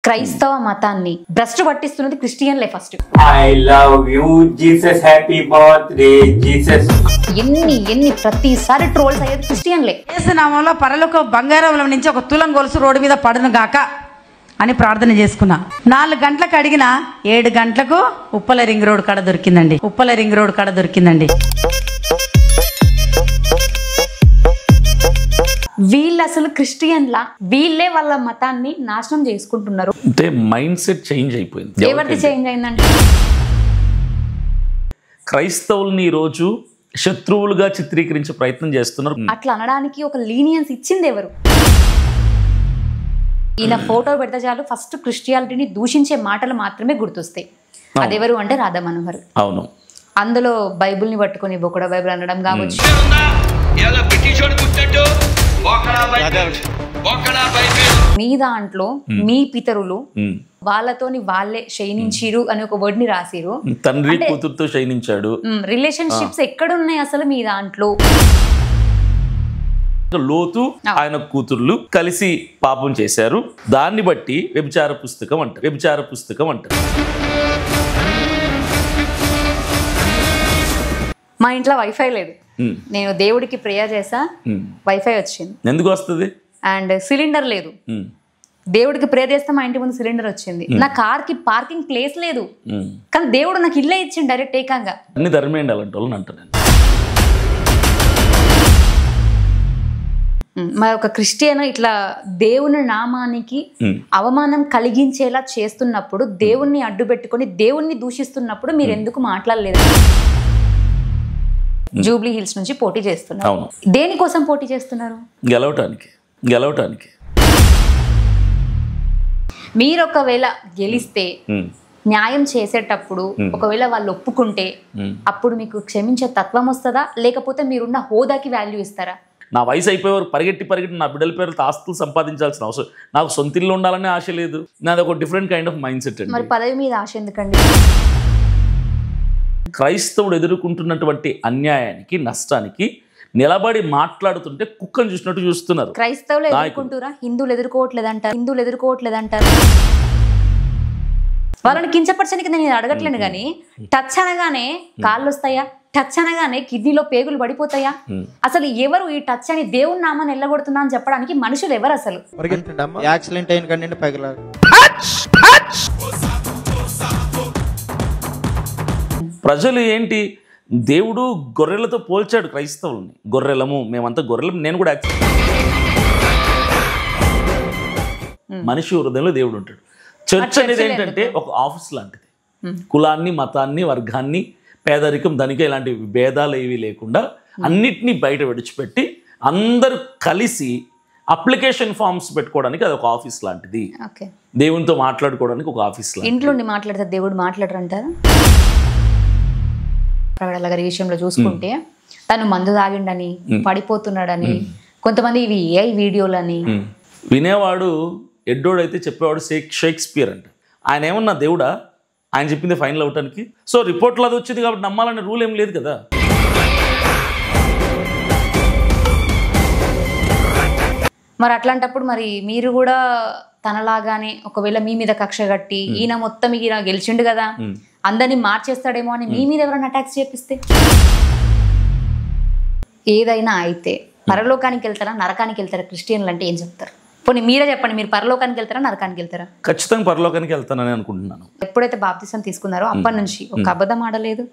క్రైస్తవ మతాన్ని భ్రష్టు పట్టిస్తున్నది క్రిస్టియన్లే first. I love you Jesus, happy birthday Jesus. ఎన్ని ప్రతిసారి ట్రోల్స్ అయ్యేది క్రిస్టియన్లే. యేసు నామంలో పరలోక బంగారంలో నుంచి ఒక తులం గొలుసు రోడ్డు మీద పడును గాక అని ప్రార్థన చేసుకున్నా. 4 గంటలకు అడిగిన 7 గంటలకు ఉప్పల రింగ్ రోడ్ కాడ దొరికిందండి. వీళ్ళు అసలు క్రిస్టియన్లా, వీళ్ళే వాళ్ళ మతాన్ని నాశనం చేసుకుంటున్నారు. అంటే మైండ్ సెట్ చేంజ్ అయిపోయింది. ఎవరిది చేంజ్ అయిందండి? క్రైస్తవుల్ని ఈ రోజు శత్రువులుగా చిత్రీకరించే ప్రయత్నం చేస్తున్నారు. అట్లా అనడానికి ఒక లీనియన్స్ ఇచ్చింది ఎవరు? ఈయన ఫోటో పెడితే చాలు ఫస్ట్ క్రిస్టియానిటీని దూషించే మాటలు మాత్రమే గుర్తొస్తాయి. అదెవరు అంటే రాధా మనోహర్. అవును, అందులో బైబుల్ని పట్టుకొని బొకడ బైబుల్ అనడం కావచ్చు. మీ దాంట్లో మీ పితరులు వాళ్ళతోని వాళ్ళే శయనించిరు అని ఒక వర్డ్ ని రాసిరు. తండ్రి కూతురుతో శయనించాడు. రిలేషన్షిప్స్ ఎక్కడున్నాయి అసలు మీ దాంట్లో? లోతు ఆయన కూతుర్లు కలిసి పాపం చేశారు. దాన్ని బట్టి వ్యభిచార పుస్తకం అంటారు. మా ఇంట్లో వైఫై లేదు. నేను దేవుడికి ప్రేయర్ చేసా, వైఫై వచ్చింది. ఎందుకు వస్తుంది? అండ్ సిలిండర్ లేదు. దేవుడికి ప్రేయర్ చేస్తే మా ఇంటి ముందు సిలిండర్ వచ్చింది. నా కార్ కి పార్కింగ్ ప్లేస్ లేదు, కానీ దేవుడు నాకు ఇల్లే ఇచ్చింది డైరెక్ట్ ఏకంగా. అన్ని ధర్మేండి అలాంటి వాళ్ళని అంటాను. మరి ఒక క్రిస్టియన్ ఇట్లా దేవుని నామానికి అవమానం కలిగించేలా చేస్తున్నప్పుడు, దేవుణ్ణి అడ్డు పెట్టుకొని దేవుణ్ణి దూషిస్తున్నప్పుడు మీరు ఎందుకు మాట్లాడలేదు? జూబ్లీ హిల్స్ నుంచి పోటీ చేస్తున్నారు. దేనికోసం పోటీ చేస్తున్నారు? గెలవటానికి. మీరు ఒకవేళ గెలిస్తే న్యాయం చేసేటప్పుడు ఒకవేళ వాళ్ళు ఒప్పుకుంటే అప్పుడు మీకు క్షమించే తత్వం వస్తుందా, లేకపోతే మీరున్న హోదాకి వాల్యూ ఇస్తారా? నా వయసు అయిపోయేవారు పరిగెట్టి నా బిడ్డల పేరుతో ఆస్తులు సంపాదించాల్సిన అవసరం, నాకు సొంత ఇల్లు ఉండాలనే ఆశ లేదు. నాది ఒక different kind of mind set అండి. మరి పదవి మీద ఆశ ఎందుకండి? క్రైస్తవుడు ఎదుర్కొంటున్నటువంటి అన్యాయానికి, నష్టానికి నిలబడి మాట్లాడుతుంటే కుక్కను చూసినట్టు చూస్తున్నారు. క్రైస్తవులు ఎదుర్కొంటురా, హిందువులు ఎదుర్కోవట్లేదంటారు. వాళ్ళని కించపరచడానికి నేను అడగట్లేను, కానీ టచ్ అనగానే కాళ్ళు వస్తాయా, టచ్ అనగానే కిడ్నీలో పేగులు పడిపోతాయా? అసలు ఎవరు ఈ టచ్ అని దేవుని నామాన్ని ఎల్లగొడుతున్నా అని చెప్పడానికి మనుషులు ఎవరు అసలు? యాక్సిడెంట్ అయిన కంటే పగల ప్రజలు ఏంటి, దేవుడు గొర్రెలతో పోల్చాడు క్రైస్తవుల్ని. గొర్రెలము, మేమంతా గొర్రెలం. నేను కూడా మనిషి హృదయంలో దేవుడు ఉంటాడు. చర్చ్ అనేది ఏంటంటే ఒక ఆఫీస్ లాంటిది. కులాన్ని, మతాన్ని, వర్గాన్ని, పేదరికం, ధనిక ఇలాంటి భేదాలు ఏవి లేకుండా అన్నిటినీ బయట విడిచిపెట్టి అందరూ కలిసి అప్లికేషన్ ఫామ్స్ పెట్టుకోవడానికి అది ఒక ఆఫీస్ లాంటిది. దేవునితో మాట్లాడుకోవడానికి ఒక ఆఫీస్ లాంటిది. ఇంట్లో మాట్లాడితే దేవుడు మాట్లాడరంటారా? ప్రవీణ గారి విషయంలో చూసుకుంటే తను మందు తాగిండని, పడిపోతున్నాడని, కొంతమంది ఇవి ఏఐ వీడియోలని. వినేవాడు ఎడ్డోడైతే చెప్పేవాడు షేక్స్పియర్ అంట. ఆయన ఏమన్నా దేవుడా? ఆయన చెప్పింది ఫైనల్ అవటానికి. సో రిపోర్ట్లో అది వచ్చింది కాబట్టి నమ్మాలనే రూల్ ఏం లేదు కదా. మరి అట్లాంటప్పుడు మరి మీరు కూడా తనలాగానే ఒకవేళ మీ మీద కక్ష కట్టి ఈయన మొత్తం ఈయన గెలిచిండు కదా, అందరినీ మార్చేస్తాడేమో అని మీ మీద ఎవరైనా అటాక్స్ చేపిస్తే, ఏదైనా అయితే పరలోకానికి వెళ్తారా, నరకానికి వెళ్తారా? క్రిస్టియన్లు అంటే ఏం చెప్తారు? పోనీ మీరే చెప్పండి, మీరు పరలోకానికి వెళ్తారా, నరకానికి వెళ్తారా? ఖచ్చితంగా పరలోకానికి వెళ్తానని అనుకుంటున్నాను. ఎప్పుడైతే బాప్తిసం తీసుకున్నారో అప్పటి నుంచి ఒక అబద్ధం ఆడలేదు,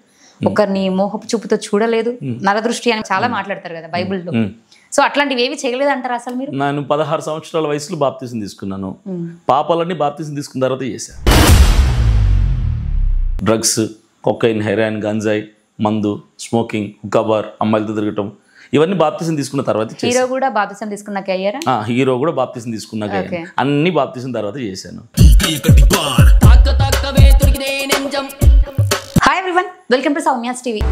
ఒకరిని మోహపు చూపుతో చూడలేదు, నరదృష్టి అని చాలా మాట్లాడతారు కదా బైబిల్లో. సో అట్లాంటివి ఏవి చేయలేదు అంటారా అసలు మీరు? నేను 16 సంవత్సరాల వయసులో బాప్తిసం తీసుకున్నాను. పాపాలన్నీ బాప్తిసం తీసుకున్న తర్వాత చేశాను. డ్రగ్స్, కొకైన్, హెరాయిన్, గంజాయి, మందు, స్మోకింగ్, హుక్కాబార్, అమ్మాయిలతో తిరగటం, ఇవన్నీ బాప్తిసం తీసుకున్న తర్వాత. హీరో కూడా బాప్తిసం తీసుకున్నాక అయ్యారా? హీరో కూడా బాప్తిసం తీసుకున్నాక అన్ని బాప్తిసం తర్వాత చేశాను. Hi everyone, welcome to Soumya's TV.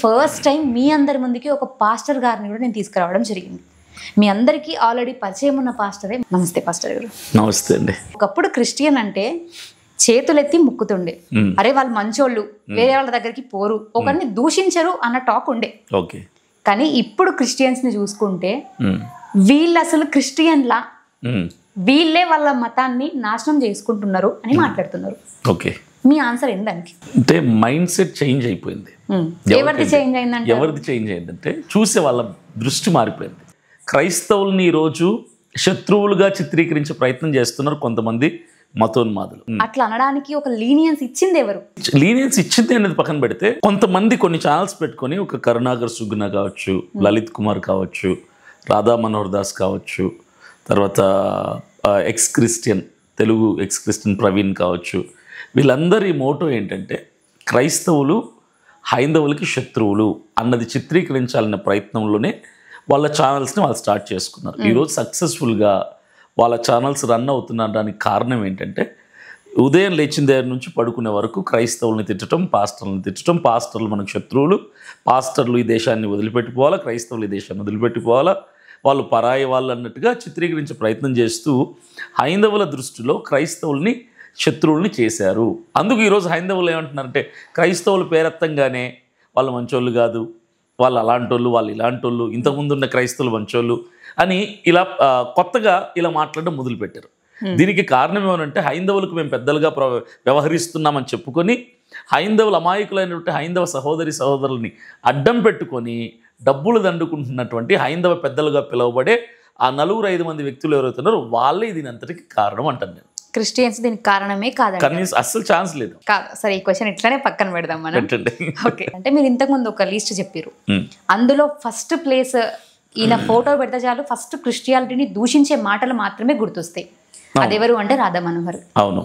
First time మీ అందరి ముందుకి ఒక పాస్టర్ గారిని కూడా నేను తీసుకురావడం జరిగింది. మీ అందరికీ ఆల్రెడీ పరిచయం ఉన్న పాస్టరే. నమస్తే పాస్టర్ గారు. నమస్తే అండి. ఒకప్పుడు క్రిస్టియన్ అంటే చేతులెత్తి ముక్కుతుండే, అరే వాళ్ళు మంచోళ్ళు, వేరే వాళ్ళ దగ్గరికి పోరు, ఒకరిని దూషించరు అన్న టాక్ ఉండే. ఓకే. కానీ ఇప్పుడు క్రిస్టియన్స్ ని చూసుకుంటే వీళ్ళు అసలు క్రిస్టియన్లా, వీళ్ళే వాళ్ళ మతాన్ని నాశనం చేసుకుంటున్నారు అని మాట్లాడుతున్నారు. ఓకే, మీ ఆన్సర్ ఏందానికి? అంటే మైండ్ సెట్ చేంజ్ అయిపోయింది. ఎవరిది చేంజ్ అయిందంటే ఎవరిది చేంజ్ అయిందంటే చూసే వాళ్ళ దృష్టి మారిపోయింది. క్రైస్తవుల్ని ఈరోజు శత్రువులుగా చిత్రీకరించే ప్రయత్నం చేస్తున్నారు కొంతమంది మతోన్మాదులు. అట్లా అనడానికి ఒక లీనియన్స్ ఇచ్చింది ఎవరు? లీనియన్స్ ఇచ్చింది అనేది పక్కన పెడితే కొంతమంది కొన్ని ఛానల్స్ పెట్టుకొని, ఒక కరుణాకర్ సుగుణ కావచ్చు, లలిత్ కుమార్ కావచ్చు, రాధా మనోహర్ దాస్ కావచ్చు, తర్వాత ex Christian, Telugu ex Christian Praveen కావచ్చు, వీళ్ళందరి మోటో ఏంటంటే క్రైస్తవులు హైందవులకి శత్రువులు అన్నది చిత్రీకరించాలనే ప్రయత్నంలోనే వాళ్ళ ఛానల్స్ని వాళ్ళు స్టార్ట్ చేసుకున్నారు. ఈరోజు సక్సెస్ఫుల్గా వాళ్ళ ఛానల్స్ రన్ అవుతున్నడానికి కారణం ఏంటంటే ఉదయం లేచిన దగ్గర నుంచి పడుకునే వరకు క్రైస్తవుల్ని తిట్టడం, పాస్టర్లను తిట్టడం, పాస్టర్లు మనకు శత్రువులు, పాస్టర్లు ఈ దేశాన్ని వదిలిపెట్టిపోవాలా, క్రైస్తవులు ఈ దేశాన్ని వదిలిపెట్టిపోవాలా, వాళ్ళు పరాయి వాళ్ళు అన్నట్టుగా చిత్రీకరించే ప్రయత్నం చేస్తూ హైందవుల దృష్టిలో క్రైస్తవుల్ని శత్రువుల్ని చేశారు. అందుకు ఈరోజు హైందవులు ఏమంటున్నారంటే క్రైస్తవులు పేరెత్తంగానే వాళ్ళు మంచోళ్ళు కాదు, వాళ్ళు అలాంటోళ్ళు, వాళ్ళు ఇలాంటోళ్ళు, ఇంతకుముందు ఉన్న క్రైస్తవులు మంచోళ్ళు అని ఇలా కొత్తగా ఇలా మాట్లాడడం మొదలుపెట్టారు. దీనికి కారణం ఏమనంటే హైందవులకు మేము పెద్దలుగా వ్యవహరిస్తున్నామని చెప్పుకొని హైందవులు అమాయకులైనటువంటి హైందవ సహోదరుల్ని అడ్డం పెట్టుకొని డబ్బులు దండుకుంటున్నటువంటి హైందవ పెద్దలుగా పిలువబడే ఆ 4-5 మంది వ్యక్తులు ఎవరైతున్నారో వాళ్ళే దీని అంతటికి కారణం అంటాను నేను. క్రిస్టియన్స్ దీనికి కారణమే కాదు, కనీసం అస్సలు ఛాన్స్ లేదు. కాదు. సరే, ఈ క్వశ్చన్ ఇట్లానే పక్కన పెడదాం మనం. పెట్టండి. ఓకే, అంటే మీరు ఇంతకు ముందు ఒక లిస్ట్ చెప్పారు, అందులో ఫస్ట్ ప్లేస్ ఈయన ఫోటో పెడితే చాలు ఫస్ట్ క్రిస్టియానిటీని దూషించే మాటలు మాత్రమే గుర్తొస్తాయి. అదెవరు అంటే రాధా మనోహర్. అవును.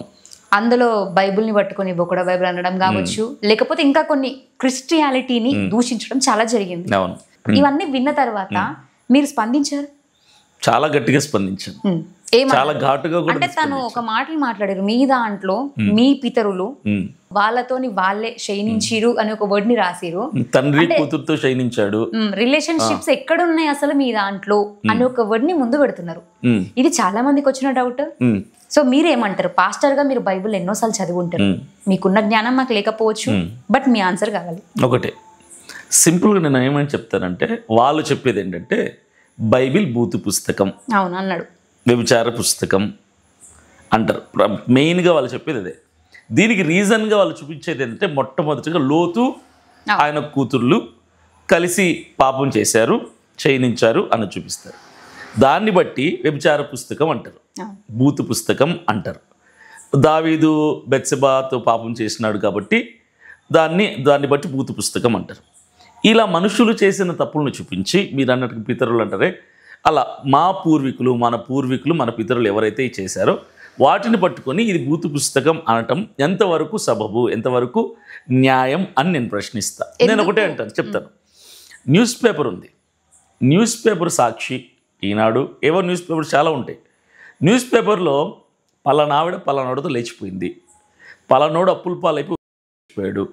అందులో బైబుల్ని పట్టుకొని బొకడ బైబుల్ అనడం కావచ్చు, లేకపోతే ఇంకా కొన్ని క్రిస్టియానిటీని దూషించడం చాలా జరిగింది. అవును. ఇవన్నీ విన్న తర్వాత మీరు స్పందించారు? చాలా గట్టిగా స్పందించాను, చాలా ఘాటుగా కూడా. అంటే తను ఒక మాటలు మాట్లాడారు, మీ దాంట్లో మీ పితరులు వాళ్ళతోని వాళ్ళే శయనించిరు అని ఒక వర్డ్ ని రాసిరు, తండ్రి కూతురుతో శయనించాడు, రిలేషన్షిప్స్ ఎక్కడున్నాయి అసలు మీ దాంట్లో అని ఒక వర్డ్ ని ముందు పెడుతున్నారు. ఇది చాలా మందికి వచ్చిన డౌట్. సో మీరేమంటారు? పాస్టర్ గా మీరు బైబుల్ ఎన్నోసార్లు చదివి ఉంటారు, మీకున్న జ్ఞానం మాకు లేకపోవచ్చు, బట్ మీ ఆన్సర్ కావాలి. ఒకటే సింపుల్గా నేను ఏమని చెప్తానంటే, వాళ్ళు చెప్పేది ఏంటంటే బైబిల్ బూతు పుస్తకం, అవును అన్నాడు, వ్యభిచార పుస్తకం అంటారు. మెయిన్గా వాళ్ళు చెప్పేది అదే. దీనికి రీజన్గా వాళ్ళు చూపించేది ఏంటంటే మొట్టమొదటిగా లోతు ఆయన కూతుర్లు కలిసి పాపం చేశారు, క్షయించారు అని చూపిస్తారు. దాన్ని బట్టి వ్యభిచార పుస్తకం అంటారు, బూతు పుస్తకం అంటారు. దావీదు బెత్సెబాతో పాపం చేసినాడు కాబట్టి దాన్ని బట్టి బూతు పుస్తకం అంటారు. ఇలా మనుషులు చేసిన తప్పులను చూపించి మీరు అన్నట్టు పితరులు అంటారే, అలా మన పూర్వీకులు మన పితరులు ఎవరైతే చేశారో వాటిని పట్టుకొని ఇది బూతు పుస్తకం అనటం ఎంతవరకు సబబు, ఎంతవరకు న్యాయం అని నేను ప్రశ్నిస్తా. నేను ఒకటే అంటాను, చెప్తాను. న్యూస్ పేపర్ ఉంది, న్యూస్ పేపర్ సాక్షి, ఈనాడు, ఏవో న్యూస్ పేపర్స్ చాలా ఉంటాయి. న్యూస్ పేపర్లో పలానావిడ పలానావిడతో లేచిపోయింది, పలానోడు అప్పుల పాలైపోయాడు,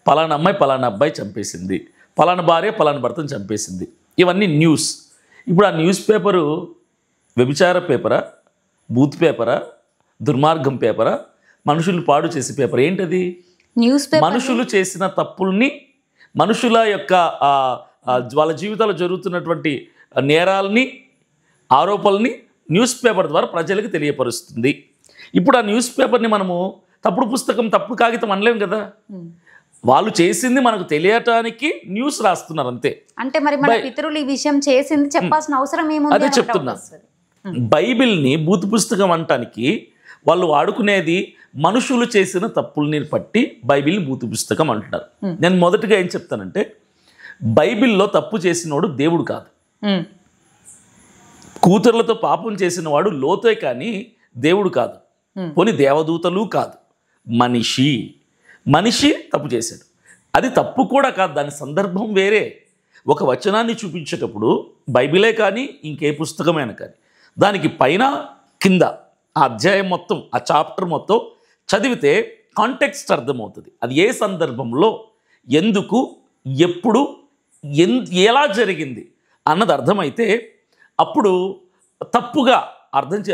పలానా అమ్మాయి పలానా అబ్బాయి చంపేసింది, పలానా భార్య పలానా భర్తను చంపేసింది, ఇవన్నీ న్యూస్. ఇప్పుడు ఆ న్యూస్ పేపరు వ్యభిచార పేపరా, బూత్ పేపరా, దుర్మార్గం పేపరా, మనుషులు పాడు చేసే పేపర్ ఏంటది? News paper. మనుషులు చేసిన తప్పుల్ని, మనుషుల యొక్క వాళ్ళ జీవితాల్లో జరుగుతున్నటువంటి నేరాలని, ఆరోపణల్ని న్యూస్ పేపర్ ద్వారా ప్రజలకు తెలియపరుస్తుంది. ఇప్పుడు ఆ న్యూస్ పేపర్ని మనము తప్పుడు పుస్తకం, తప్పుడు కాగితం అనలేం కదా. వాళ్ళు చేసింది మనకు తెలియటానికి న్యూస్ రాస్తున్నారు అంతే. అంటే మరి మన పితరులు ఈ విషయం చేసింది చెప్పాల్సిన అవసరం ఏముంది? అదే చెప్తున్నా. బైబిల్ని బూతు పుస్తకం అనటానికి వాళ్ళు వాడుకునేది మనుషులు చేసిన తప్పుల్ని బట్టి బైబిల్ని బూతు పుస్తకం అంటున్నారు. నేను మొదటిగా ఏం చెప్తానంటే, బైబిల్లో తప్పు చేసినవాడు దేవుడు కాదు, కూతుర్లతో పాపం చేసిన వాడు లోతే కానీ దేవుడు కాదు, పోనీ దేవదూతలు కాదు, మనిషి తప్పు చేశాడు. అది తప్పు కూడా కాదు, దాని సందర్భం వేరే. ఒక వచనాన్ని చూపించేటప్పుడు బైబిలే కానీ ఇంకే పుస్తకమైనా కానీ దానికి పైన కింద ఆ అధ్యాయం మొత్తం, ఆ చాప్టర్ మొత్తం చదివితే కాంటెక్స్ట్ అర్థమవుతుంది. అది ఏ సందర్భంలో, ఎందుకు, ఎప్పుడు, ఎలా జరిగింది అన్నది అర్థమైతే అప్పుడు తప్పుగా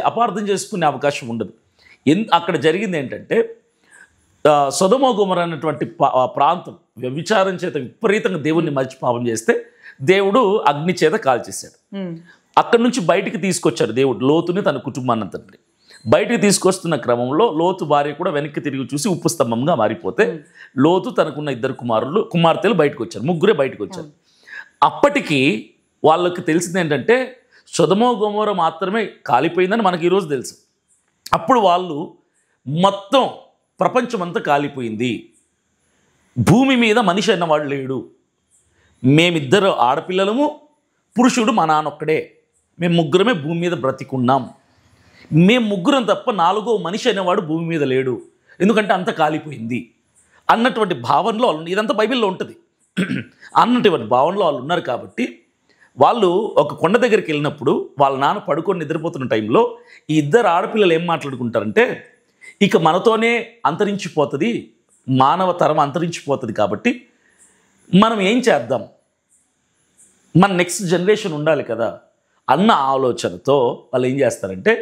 అపార్థం చేసుకునే అవకాశం ఉండదు. అక్కడ జరిగింది ఏంటంటే, సొదొమ గొమొర్రా అన్నటువంటి ప్రాంతం వ్యభిచారం చేత విపరీతంగా దేవుణ్ణి మర్చి పాపం చేస్తే దేవుడు అగ్ని చేత కాల్చేశాడు. అక్కడి నుంచి బయటికి తీసుకొచ్చారు దేవుడు లోతుని, తన కుటుంబాన్ని అంతటిని. బయటికి తీసుకొస్తున్న క్రమంలో లోతు భార్య కూడా వెనక్కి తిరిగి చూసి ఉప్పు స్తంభంగా మారిపోతే లోతు తనకున్న 2 కుమార్తెలు బయటకు వచ్చారు, 3 బయటకు వచ్చారు. అప్పటికి వాళ్ళకి తెలిసింది ఏంటంటే సొదొమ గొమొర్రా మాత్రమే కాలిపోయిందని మనకి ఈరోజు తెలుసు. అప్పుడు వాళ్ళు మొత్తం ప్రపంచమంతా కాలిపోయింది, భూమి మీద మనిషి అన్నవాడు లేడు, మేమిద్దరు ఆడపిల్లలము, పురుషుడు మా నాన్నొక్కడే, మేము 3 భూమి మీద బ్రతికున్నాం, మేము 3 తప్ప 4వ మనిషి అనేవాడు భూమి మీద లేడు, ఎందుకంటే అంత కాలిపోయింది అన్నటువంటి భావనలో వాళ్ళు, ఇదంతా బైబిల్లో ఉంటుంది అన్నటువంటి భావనలో వాళ్ళు ఉన్నారు. కాబట్టి వాళ్ళు ఒక కొండ దగ్గరికి వెళ్ళినప్పుడు వాళ్ళ నాన్న పడుకొని నిద్రపోతున్న టైంలో ఈ 2 ఆడపిల్లలు ఏం మాట్లాడుకుంటారంటే, ఇక మనతోనే అంతరించిపోతుంది, మానవ తరం అంతరించిపోతుంది, కాబట్టి మనం ఏం చేద్దాం, మన నెక్స్ట్ జనరేషన్ ఉండాలి కదా అన్న ఆలోచనతో వాళ్ళు ఏం చేస్తారంటే,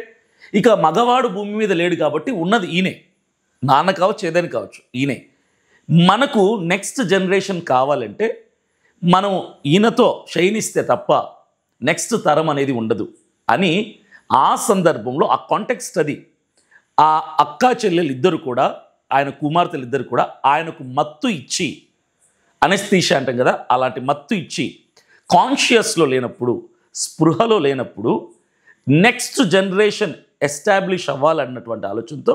ఇక మగవాడు భూమి మీద లేడు కాబట్టి ఉన్నది ఈయనే, నాన్న కావచ్చు ఏదైనా కావచ్చు ఈయనే, మనకు నెక్స్ట్ జనరేషన్ కావాలంటే మనం ఈయనతో శయనిస్తే తప్ప నెక్స్ట్ తరం అనేది ఉండదు అని ఆ సందర్భంలో ఆ కాంటెక్స్ట్ అది. ఆ అక్కా చెల్లెలు ఇద్దరు కూడా, ఆయన కుమార్తెలు ఇద్దరు కూడా ఆయనకు మత్తు ఇచ్చి, అనెస్థీషియా అంటాం కదా, అలాంటి మత్తు ఇచ్చి కాన్షియస్లో లేనప్పుడు, స్పృహలో లేనప్పుడు నెక్స్ట్ జనరేషన్ ఎస్టాబ్లిష్ అవ్వాలన్నటువంటి ఆలోచనతో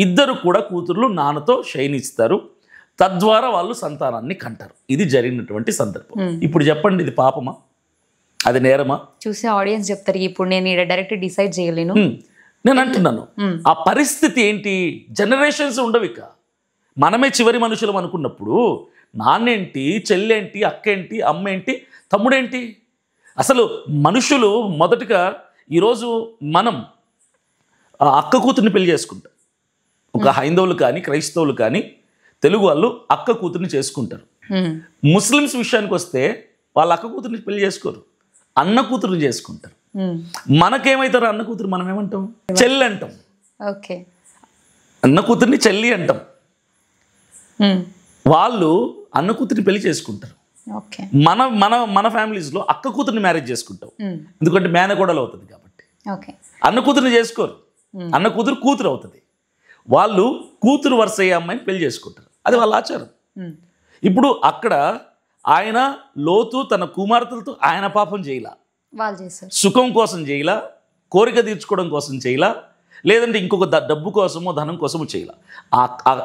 ఇద్దరు కూడా కూతుర్లు నాన్నతో శయనిస్తారు, తద్వారా వాళ్ళు సంతానాన్ని కంటారు. ఇది జరిగినటువంటి సందర్భం. ఇప్పుడు చెప్పండి, ఇది పాపమా, అది నేరమా? చూసే ఆడియన్స్ చెప్తారు, ఇప్పుడు నేను ఇక్కడ డైరెక్ట్ డిసైడ్ చేయలేను. నేను అంటున్నాను, ఆ పరిస్థితి ఏంటి, జనరేషన్స్ ఉండవు, ఇక మనమే చివరి మనుషులం అనుకున్నప్పుడు నాన్నేంటి, చెల్లెంటి, అక్కేంటి, అమ్మేంటి, తమ్ముడేంటి, అసలు మనుషులు మొదటగా ఈరోజు మనం అక్క కూతుర్ని పెళ్లి చేసుకుంటాం. ఒక హైందవులు కానీ క్రైస్తవులు కానీ తెలుగు వాళ్ళు అక్క కూతుర్ని చేసుకుంటారు. ముస్లిమ్స్ విషయానికి వస్తే వాళ్ళ అక్క కూతుర్ని పెళ్లి చేసుకోరు, అన్న కూతుర్ని చేసుకుంటారు. మనకేమవుతారు అన్న కూతురు, మనం ఏమంటాం, చెల్లి అంటాం. ఓకే, అన్న కూతుర్ని చెల్లి అంటాం. వాళ్ళు అన్న కూతుర్ని పెళ్లి చేసుకుంటారు. ఓకే, మన మన మన ఫ్యామిలీస్లో అక్క కూతుర్ని మ్యారేజ్ చేసుకుంటాం, ఎందుకంటే మేనకోడలు అవుతుంది కాబట్టి. ఓకే, అన్న కూతుర్ని చేసుకోరు, అన్న కూతురు కూతురు అవుతుంది. వాళ్ళు కూతురు వరుస అయ్యే అమ్మాయిని పెళ్లి చేసుకుంటారు, అది వాళ్ళ ఆచారం. ఇప్పుడు అక్కడ ఆయన లోతు తన కుమార్తెలతో ఆయన పాపం చేయలా, వాళ్ళు చేశారు, సుఖం కోసం చేయలా, కోరిక తీర్చుకోవడం కోసం చేయలా, లేదంటే ఇంకొక డబ్బు కోసమో ధనం కోసమో చేయలా.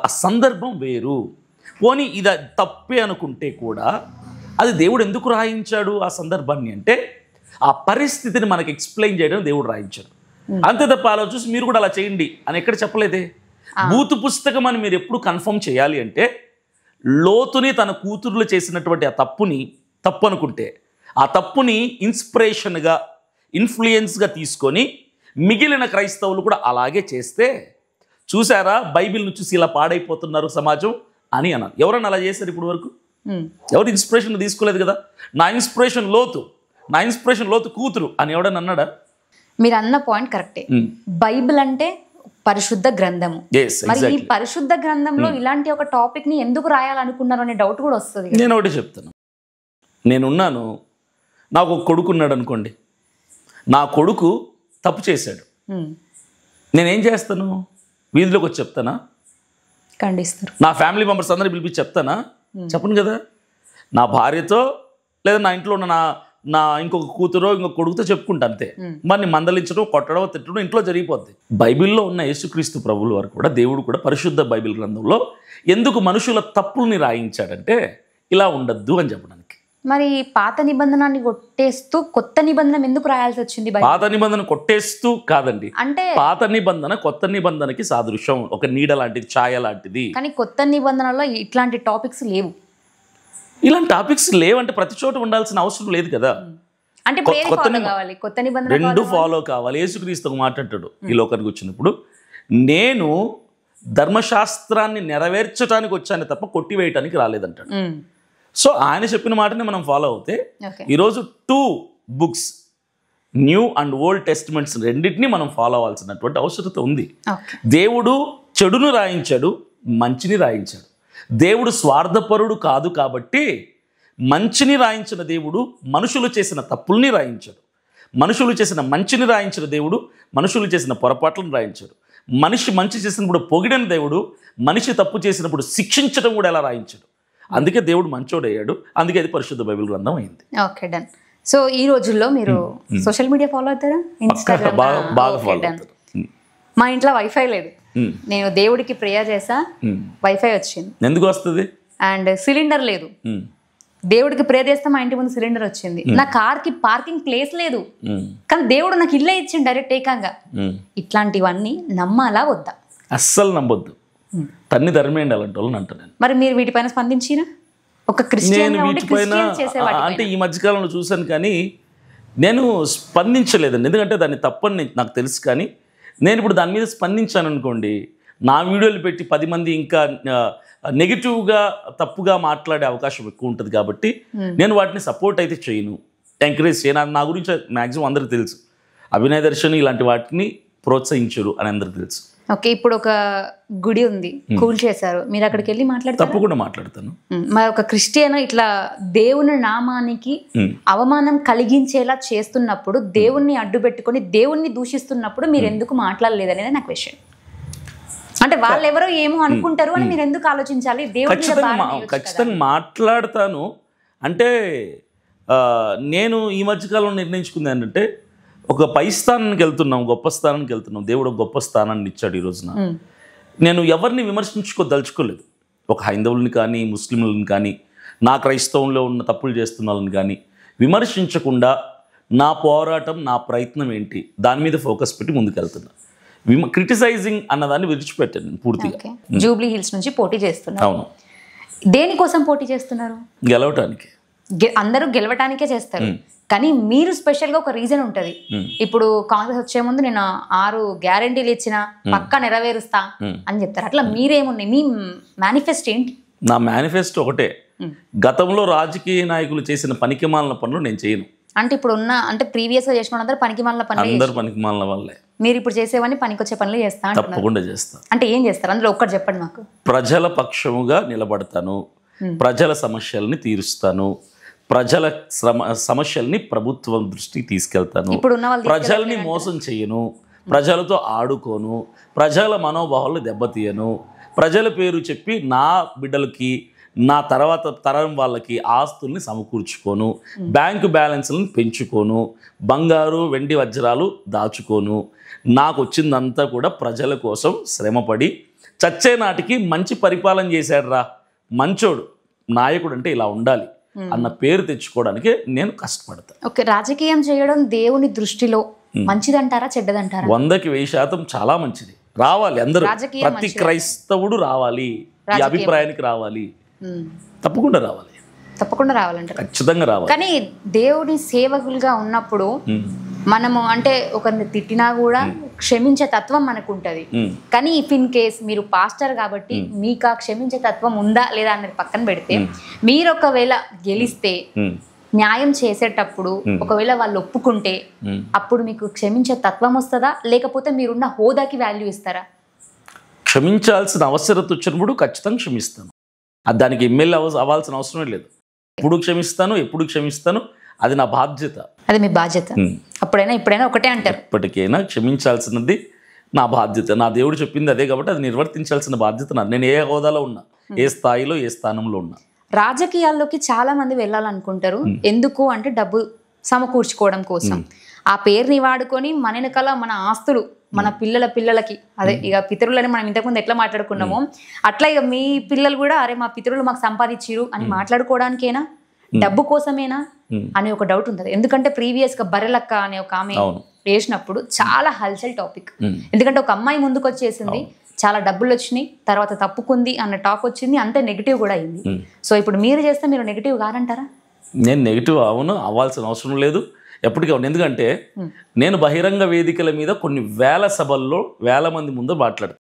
ఆ సందర్భం వేరు. పోనీ ఇది తప్పే అనుకుంటే కూడా అది దేవుడు ఎందుకు రాయించాడు ఆ సందర్భాన్ని అంటే, ఆ పరిస్థితిని మనకి ఎక్స్ప్లెయిన్ చేయడం దేవుడు రాయించాడు. అంతే తప్ప అలా చూసి మీరు కూడా అలా చేయండి అని ఎక్కడ చెప్పలేదే. బూతు పుస్తకం అని మీరు ఎప్పుడు కన్ఫర్మ్ చేయాలి అంటే, లోతుని తన కూతుర్లు చేసినటువంటి ఆ తప్పు అనుకుంటే, ఆ తప్పుని ఇన్స్పిరేషన్గా, ఇన్ఫ్లుయెన్స్గా తీసుకొని మిగిలిన క్రైస్తవులు కూడా అలాగే చేస్తే, చూసారా బైబిల్ను చూసి ఇలా పాడైపోతున్నారు సమాజం అని అన్నారు. ఎవరన్నా అలా చేశారు ఇప్పుడు వరకు? ఎవరు ఇన్స్పిరేషన్ తీసుకోలేదు కదా. నా ఇన్స్పిరేషన్ లోతు కూతురు అని ఎవడన్నా అన్నాడా? మీరు అన్న పాయింట్ కరెక్టే. బైబిల్ అంటే పరిశుద్ధ గ్రంథము. మరి ఈ పరిశుద్ధ గ్రంథంలో ఇలాంటి ఒక టాపిక్ ని ఎందుకు రాయాలనుకున్నారు అనే డౌట్ కూడా వస్తుంది. నేను ఒకటి చెప్తాను, నేనున్నాను, నాకు ఒక కొడుకు ఉన్నాడు అనుకోండి, నా కొడుకు తప్పు చేశాడు, నేనేం చేస్తాను? వీధిలోకి వచ్చి చెప్తానా? ఖండిస్తారు. నా ఫ్యామిలీ మెంబర్స్ అందరినీ పిలిపించి చెప్తానా? చెప్పను కదా. నా భార్యతో లేదా నా ఇంట్లో ఉన్న నా ఇంకొక కూతురో ఇంకొక కొడుకుతో చెప్పుకుంటా అంతే. మరి మందలించడం, కొట్టడం, తిట్టడం ఇంట్లో జరిగిపోద్ది. బైబిల్లో ఉన్న యేసుక్రీస్తు ప్రభువుల వారు కూడా, దేవుడు కూడా పరిశుద్ధ బైబిల్ గ్రంథంలో ఎందుకు మనుషుల తప్పుల్ని రాయించాడంటే ఇలా ఉండద్దు అని చెప్పడానికి. మరి పాత నిబంధనాన్ని కొట్టేస్తూ కొత్త నిబంధన ఎందుకు రాయాల్సి వచ్చింది? పాత నిబంధన కొట్టేస్తూ కాదండి, అంటే పాత నిబంధన కొత్త నిబంధనకి సాదృశ్యం, ఒక నీడ లాంటిది, ఛాయ లాంటిది. కానీ కొత్త నిబంధనలో ఇట్లాంటి టాపిక్స్ లేవు. ఇలాంటి టాపిక్స్ లేవంటే ప్రతి చోట ఉండాల్సిన అవసరం లేదు కదా. అంటే కొత్త నిబంధన రెండు ఫాలో కావాలి. యేసుక్రీస్తు మాట్లాడాడు ఈ లోకానికి వచ్చినప్పుడు, నేను ధర్మశాస్త్రాన్ని నెరవేర్చడానికి వచ్చాను తప్ప కొట్టివేయటానికి రాలేదంటాడు. సో ఆయన చెప్పిన మాటని మనం ఫాలో అవుతే ఈరోజు 2 books, new and old testaments రెండింటినీ మనం ఫాలో అవ్వాల్సినటువంటి అవసరత ఉంది. దేవుడు చెడును రాయించాడు, మంచిని రాయించాడు. దేవుడు స్వార్థపరుడు కాదు కాబట్టి మంచిని రాయించిన దేవుడు మనుషులు చేసిన తప్పుల్ని రాయించాడు. మనుషులు చేసిన మంచిని రాయించిన దేవుడు మనుషులు చేసిన పొరపాట్లను రాయించాడు. మనిషి మంచి చేసినప్పుడు పొగిడిన దేవుడు మనిషి తప్పు చేసినప్పుడు శిక్షించడం కూడా ఎలా రాయించాడు. అందుకే దేవుడు మంచోడయ్యాడు. అందుకే అది పరిశుద్ధ బైబిల్ గ్రంథం అయింది. Okay, done. సో ఈ రోజుల్లో మీరు సోషల్ మీడియా ఫాలో అవుతారా? ఇన్స్టాగ్రామ్ బాగా ఫాలో అవుతారు. మా ఇంట్లో వైఫై లేదు. నేను దేవుడికి ప్రేయర్ చేసా, వైఫై వచ్చింది. ఎందుకు వస్తుంది? అండ్ సిలిండర్ లేదు. దేవుడికి ప్రేయర్ చేస్తే మా ఇంటి ముందు సిలిండర్ వచ్చింది. నా కార్కి పార్కింగ్ ప్లేస్ లేదు, కానీ దేవుడు నాకు ఇల్లే ఇచ్చింది డైరెక్ట్ ఏకంగా. ఇట్లాంటివన్నీ నమ్మాలా వద్దా? అస్సలు నమ్మొద్దు. తన్ని ధర్మేండి అలాంటి వాళ్ళని అంట నేను. మరి మీరు వీటిపైన స్పందించినా? ఒక క్రిస్టియన్ అంటే ఈ మధ్యకాలంలో చూశాను, కానీ నేను స్పందించలేదండి. ఎందుకంటే దాన్ని తప్పని నాకు తెలుసు. కానీ నేను ఇప్పుడు దాని మీద స్పందించాను అనుకోండి, నా వీడియోలు పెట్టి 10 మంది ఇంకా నెగిటివ్గా తప్పుగా మాట్లాడే అవకాశం ఎక్కువ ఉంటుంది. కాబట్టి నేను వాటిని సపోర్ట్ అయితే చేయను, ఎంకరేజ్ చేయను. నా గురించి మ్యాక్సిమం అందరికీ తెలుసు. అభినయ దర్శన్ ఇలాంటి వాటిని ప్రోత్సహించరు అని అందరికీ తెలుసు. ఓకే, ఇప్పుడు ఒక గుడి ఉంది, కూల్ చేశారు, మీరు అక్కడికి వెళ్ళి మాట్లాడతారు? తప్పకుండా మాట్లాడతాను. మరి ఒక క్రిస్టియన్ ఇట్లా దేవుని నామానికి అవమానం కలిగించేలా చేస్తున్నప్పుడు, దేవుణ్ణి అడ్డు పెట్టుకొని దేవుణ్ణి దూషిస్తున్నప్పుడు మీరు ఎందుకు మాట్లాడలేదు అనేది నా క్వశ్చన్. అంటే వాళ్ళు ఎవరో ఏమో అనుకుంటారు అని మీరు ఎందుకు ఆలోచించాలి? ఖచ్చితంగా మాట్లాడతాను. అంటే నేను ఈ మధ్యకాలంలో నిర్ణయించుకుంది ఏంటంటే, ఒక పై స్థానానికి వెళ్తున్నాం, గొప్ప స్థానానికి వెళ్తున్నాం. దేవుడు ఒక గొప్ప స్థానాన్ని ఇచ్చాడు ఈ రోజున. నేను ఎవరిని విమర్శించుకోదలుచుకోలేదు. ఒక హైందవుల్ని కానీ, ముస్లింలను కానీ, నా క్రైస్తవంలో ఉన్న తప్పులు చేస్తున్న వాళ్ళని కానీ విమర్శించకుండా నా పోరాటం, నా ప్రయత్నం ఏంటి దాని మీద ఫోకస్ పెట్టి ముందుకెళ్తున్నా. క్రిటిసైజింగ్ అన్నదాన్ని విడిచిపెట్టాను పూర్తిగా. జూబ్లీ హిల్స్ నుంచి పోటీ చేస్తున్నారు. అవును. దేనికోసం పోటీ చేస్తున్నారు? గెలవటానికి. అందరూ గెలవటానికే చేస్తారు, కానీ మీరు స్పెషల్గా ఒక రీజన్ ఉంటుంది. ఇప్పుడు కాంగ్రెస్ వచ్చే ముందు నేను 6 గ్యారంటీలు ఇచ్చిన పక్కా నెరవేరుస్తా అని చెప్తారు. అట్లా మీరేమున్నాయి? మీ మేనిఫెస్టో ఏంటి? నా మేనిఫెస్టో ఒకటే, గతంలో రాజకీయ నాయకులు చేసిన పనికిమాలిన పనులు నేను చేయను. అంటే ఇప్పుడు ఉన్న, అంటే ప్రీవియస్ గా చేసిన వాళ్ళందరూ పనికిమాలిన పనులు, అందరూ పనికిమాలిన వాళ్ళే. మీరు ఇప్పుడు చేసేవన్నీ పనికొచ్చే పనులు చేస్తా? తప్పకుండా చేస్తా. అంటే ఏం చేస్తారు అందులో ఒక్కటి చెప్పండి మాకు. ప్రజల పక్షముగా నిలబడతాను, ప్రజల సమస్యల్ని తీరుస్తాను, ప్రజల సమస్యల్ని ప్రభుత్వం దృష్టికి తీసుకెళ్తాను, ప్రజల్ని మోసం చేయను, ప్రజలతో ఆడుకోను, ప్రజల మనోభావాలు దెబ్బతీయను, ప్రజల పేరు చెప్పి నా బిడ్డలకి, నా తర్వాత తరం వాళ్ళకి ఆస్తుల్ని సమకూర్చుకోను, బ్యాంకు బ్యాలెన్స్లను పెంచుకోను, బంగారు వెండి వజ్రాలు దాచుకోను. నాకు వచ్చిందంతా కూడా ప్రజల కోసం శ్రమపడి చచ్చే నాటికి మంచి పరిపాలన చేశాడు రా, మంచోడు నాయకుడు అంటే ఇలా ఉండాలి అన్న పేరు తెచ్చుకోవడానికి నేను కష్టపడతాను. ఓకే, రాజకీయం చేయడం దేవుని దృష్టిలో మంచిదంటారా చెడ్డదంటారా? 100% చాలా మంచిది. రావాలి అందరూ, ప్రతి క్రైస్తవుడు రావాలి, ఈ అభిప్రాయానికి రావాలి. తప్పకుండా రావాలి. తప్పకుండా రావాలంటారు? ఖచ్చితంగా రావాలి. కానీ దేవుని సేవకులుగా ఉన్నప్పుడు మనము అంటే ఒకరిని తిట్టినా కూడా క్షమించే తత్వం మనకు ఉంటుంది. కానీ ఇఫ్ ఇన్ కేస్ మీరు పాస్టర్ కాబట్టి మీకు ఆ క్షమించే తత్వం ఉందా లేదా అన్నది పక్కన పెడితే, మీరు ఒకవేళ గెలిస్తే న్యాయం చేసేటప్పుడు ఒకవేళ వాళ్ళు ఒప్పుకుంటే అప్పుడు మీకు క్షమించే తత్వం వస్తుందా, లేకపోతే మీరున్న హోదాకి వాల్యూ ఇస్తారా? క్షమించాల్సిన అవసరం వచ్చినప్పుడు ఖచ్చితంగా క్షమిస్తాను. దానికి ఎమ్మెల్యే అవ్వాల్సిన అవసరమే లేదు. ఎప్పుడు క్షమిస్తాను, అది నా బాధ్యత. అది మీ బాధ్యత. అప్పుడైనా ఇప్పుడైనా ఒకటే అంటారు. ఎప్పటికైనా క్షమించాల్సినది నా బాధ్యత. నా దేవుడు చెప్పింది అదే కాబట్టి అది నిర్వర్తించాల్సిన బాధ్యత నాది. నేను ఏ హోదాలో ఉన్నా, ఏ స్థాయిలో, ఏ స్థానంలో ఉన్నా. రాజకీయాల్లోకి చాలా మంది వెళ్ళాలనుకుంటారు. ఎందుకు అంటే డబ్బు సమకూర్చుకోవడం కోసం. ఆ పేరుని వాడుకొని మన వెనకాల మన ఆస్తులు, మన పిల్లలకి, అదే ఇక పితరులని మనం ఇంతకుముందు ఎట్లా మాట్లాడుకున్నామో అట్లా ఇక మీ పిల్లలు కూడా అరే మా పితరులు మాకు సంపాదించిరు అని మాట్లాడుకోవడానికేనా, డబ్బు కోసమేనా అని ఒక డౌట్ ఉంటుంది. ఎందుకంటే ప్రీవియస్ గా బర్రెలక్క అనే ఒక ఆమె వేసినప్పుడు చాలా హల్చల్ టాపిక్. ఎందుకంటే ఒక అమ్మాయి ముందుకు వచ్చేసింది, చాలా డబ్బులు వచ్చినాయి, తర్వాత తప్పుకుంది అన్న టాక్ వచ్చింది, అంతే నెగిటివ్ కూడా అయింది. సో ఇప్పుడు మీరు చేస్తే మీరు నెగిటివ్ కాదంటారా? నేను నెగిటివ్ అవ్వాల్సిన అవసరం లేదు, ఎప్పటికీ అవును. ఎందుకంటే నేను బహిరంగ వేదికల మీద కొన్ని వేల సభల్లో వేల మంది ముందు మాట్లాడతాను.